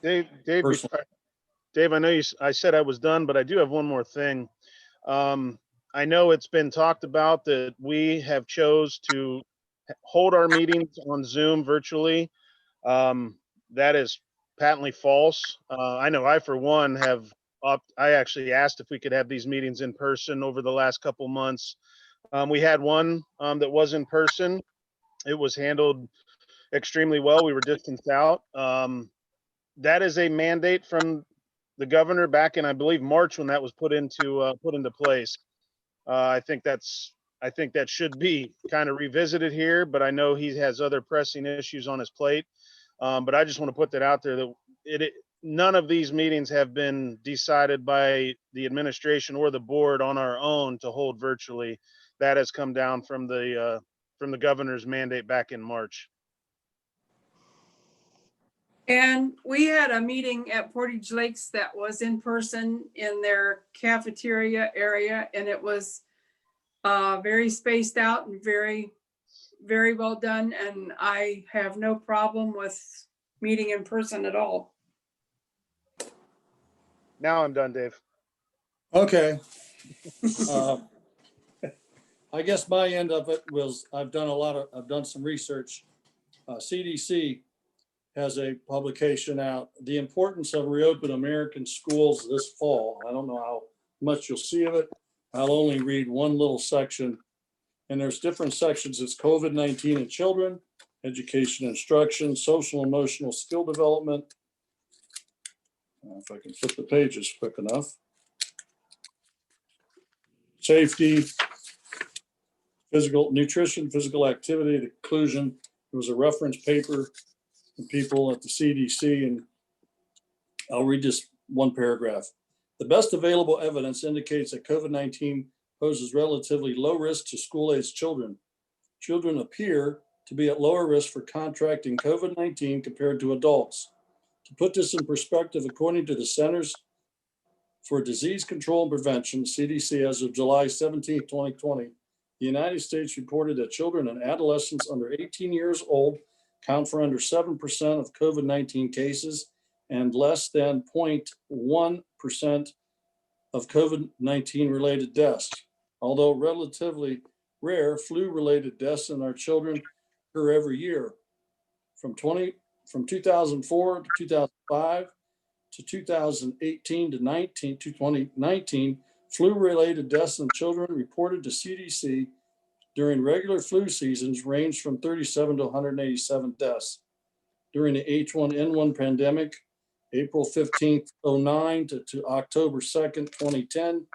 S4: Dave,
S2: Personally.
S4: Dave, I know I said I was done, but I do have one more thing. I know it's been talked about that we have chose to hold our meetings on Zoom virtually. That is patently false. I know I, for one, I actually asked if we could have these meetings in person over the last couple months. We had one that was in person. It was handled extremely well. We were distanced out. That is a mandate from the governor back in, I believe, March when that was put into place. I think that should be kind of revisited here, but I know he has other pressing issues on his plate. But I just want to put that out there that none of these meetings have been decided by the administration or the board on our own to hold virtually. That has come down from the governor's mandate back in March.
S1: And we had a meeting at Portage Lakes that was in person in their cafeteria area, and it was very spaced out and very, very well done. And I have no problem with meeting in person at all.
S4: Now I'm done, Dave.
S2: Okay. I guess my end of it was I've done some research. CDC has a publication out, The Importance of Reopen American Schools This Fall. I don't know how much you'll see of it. I'll only read one little section, and there's different sections. It's COVID-19 in children, education, instruction, social, emotional skill development. If I can flip the pages quick enough. Safety, physical nutrition, physical activity, the conclusion. There was a reference paper from people at the CDC, and I'll read just one paragraph. The best available evidence indicates that COVID-19 poses relatively low risk to school-aged children. Children appear to be at lower risk for contracting COVID-19 compared to adults. To put this in perspective, according to the Centers for Disease Control and Prevention, CDC, as of July 17, 2020, the United States reported that children and adolescents under 18 years old count for under 7% of COVID-19 cases and less than 0.1% of COVID-19 related deaths. Although relatively rare, flu-related deaths in our children occur every year. From 2004 to 2005 to 2018 to 2019, flu-related deaths in children reported to CDC during regular flu seasons ranged from 37 to 187 deaths. During the H1N1 pandemic, April 15th, 2009 to October 2nd, 2010,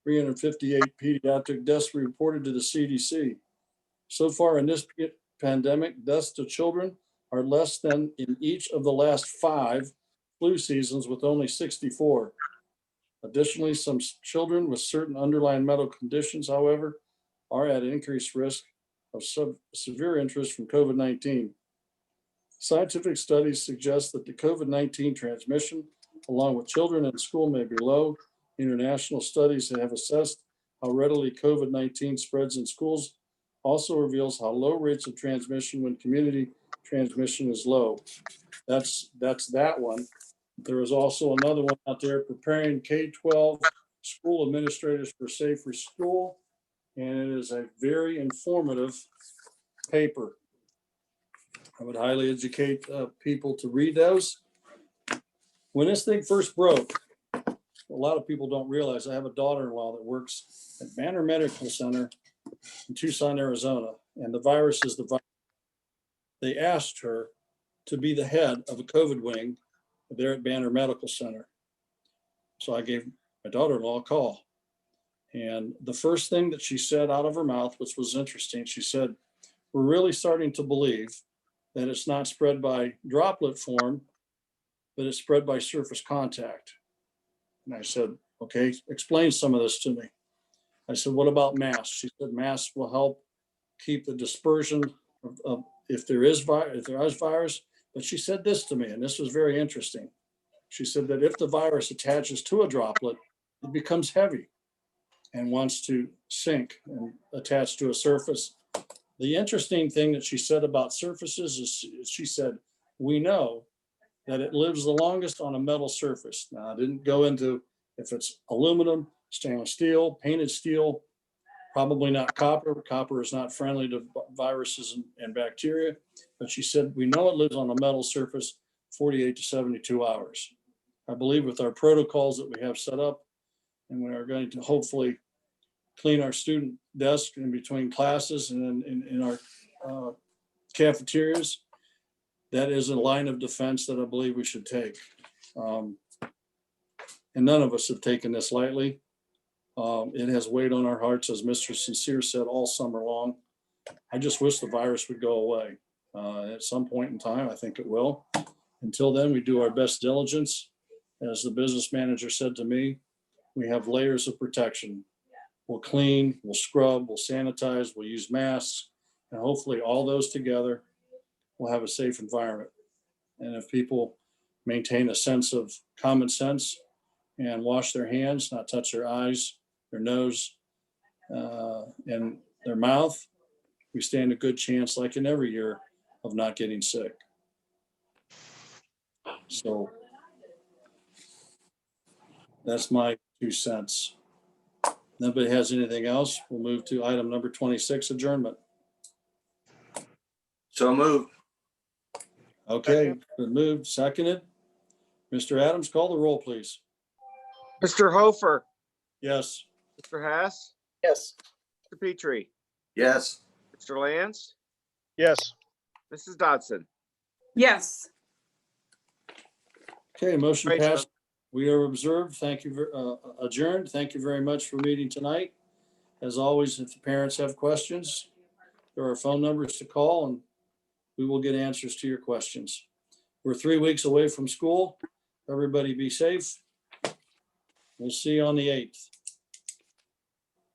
S2: 358 pediatric deaths were reported to the CDC. So far in this pandemic, deaths to children are less than in each of the last 5 flu seasons, with only 64. Additionally, some children with certain underlying medical conditions, however, are at increased risk of severe interest from COVID-19. Scientific studies suggest that the COVID-19 transmission, along with children in school, may be low. International studies that have assessed how readily COVID-19 spreads in schools also reveals how low rates of transmission when community transmission is low. That's that one. There is also another one out there, preparing K-12 school administrators for safer school. And it is a very informative paper. I would highly educate people to read those. When this thing first broke, a lot of people don't realize I have a daughter-in-law that works at Banner Medical Center in Tucson, Arizona, and the virus is the virus. They asked her to be the head of a COVID wing there at Banner Medical Center. So I gave my daughter-in-law a call. And the first thing that she said out of her mouth, which was interesting, she said, "We're really starting to believe that it's not spread by droplet form, but it's spread by surface contact." And I said, "Okay, explain some of this to me." I said, "What about masks?" She said, "Masks will help keep the dispersion of if there is virus." But she said this to me, and this was very interesting. She said that if the virus attaches to a droplet, it becomes heavy and wants to sink and attach to a surface. The interesting thing that she said about surfaces is she said, "We know that it lives the longest on a metal surface." Now, I didn't go into if it's aluminum, stainless steel, painted steel, probably not copper. Copper is not friendly to viruses and bacteria. But she said, "We know it lives on a metal surface 48 to 72 hours. I believe with our protocols that we have set up, and we are going to hopefully clean our student desks in between classes and in our cafeterias, that is a line of defense that I believe we should take. And none of us have taken this lightly. It has weighed on our hearts, as Mr. Sincere said, all summer long. I just wish the virus would go away. At some point in time, I think it will. Until then, we do our best diligence. As the business manager said to me, we have layers of protection. We'll clean, we'll scrub, we'll sanitize, we'll use masks, and hopefully all those together will have a safe environment. And if people maintain a sense of common sense and wash their hands, not touch their eyes, their nose, and their mouth, we stand a good chance, like in every year, of not getting sick. So that's my 2 cents. Nobody has anything else? We'll move to item number 26, adjournment.
S3: So moved.
S2: Okay, been moved, seconded. Mr. Adams, call the roll, please.
S6: Mr. Hofer,
S2: Yes.
S6: Mr. Hess,
S8: Yes.
S6: Mr. Petrie,
S3: Yes.
S6: Mr. Lance,
S4: Yes.
S6: Mrs. Dodson.
S1: Yes.
S2: Okay, motion
S6: Great,
S2: passed. We are observed. Thank you, adjourned. Thank you very much for meeting tonight. As always, if the parents have questions, there are phone numbers to call and we will get answers to your questions. We're 3 weeks away from school. Everybody be safe. We'll see you on the 8th.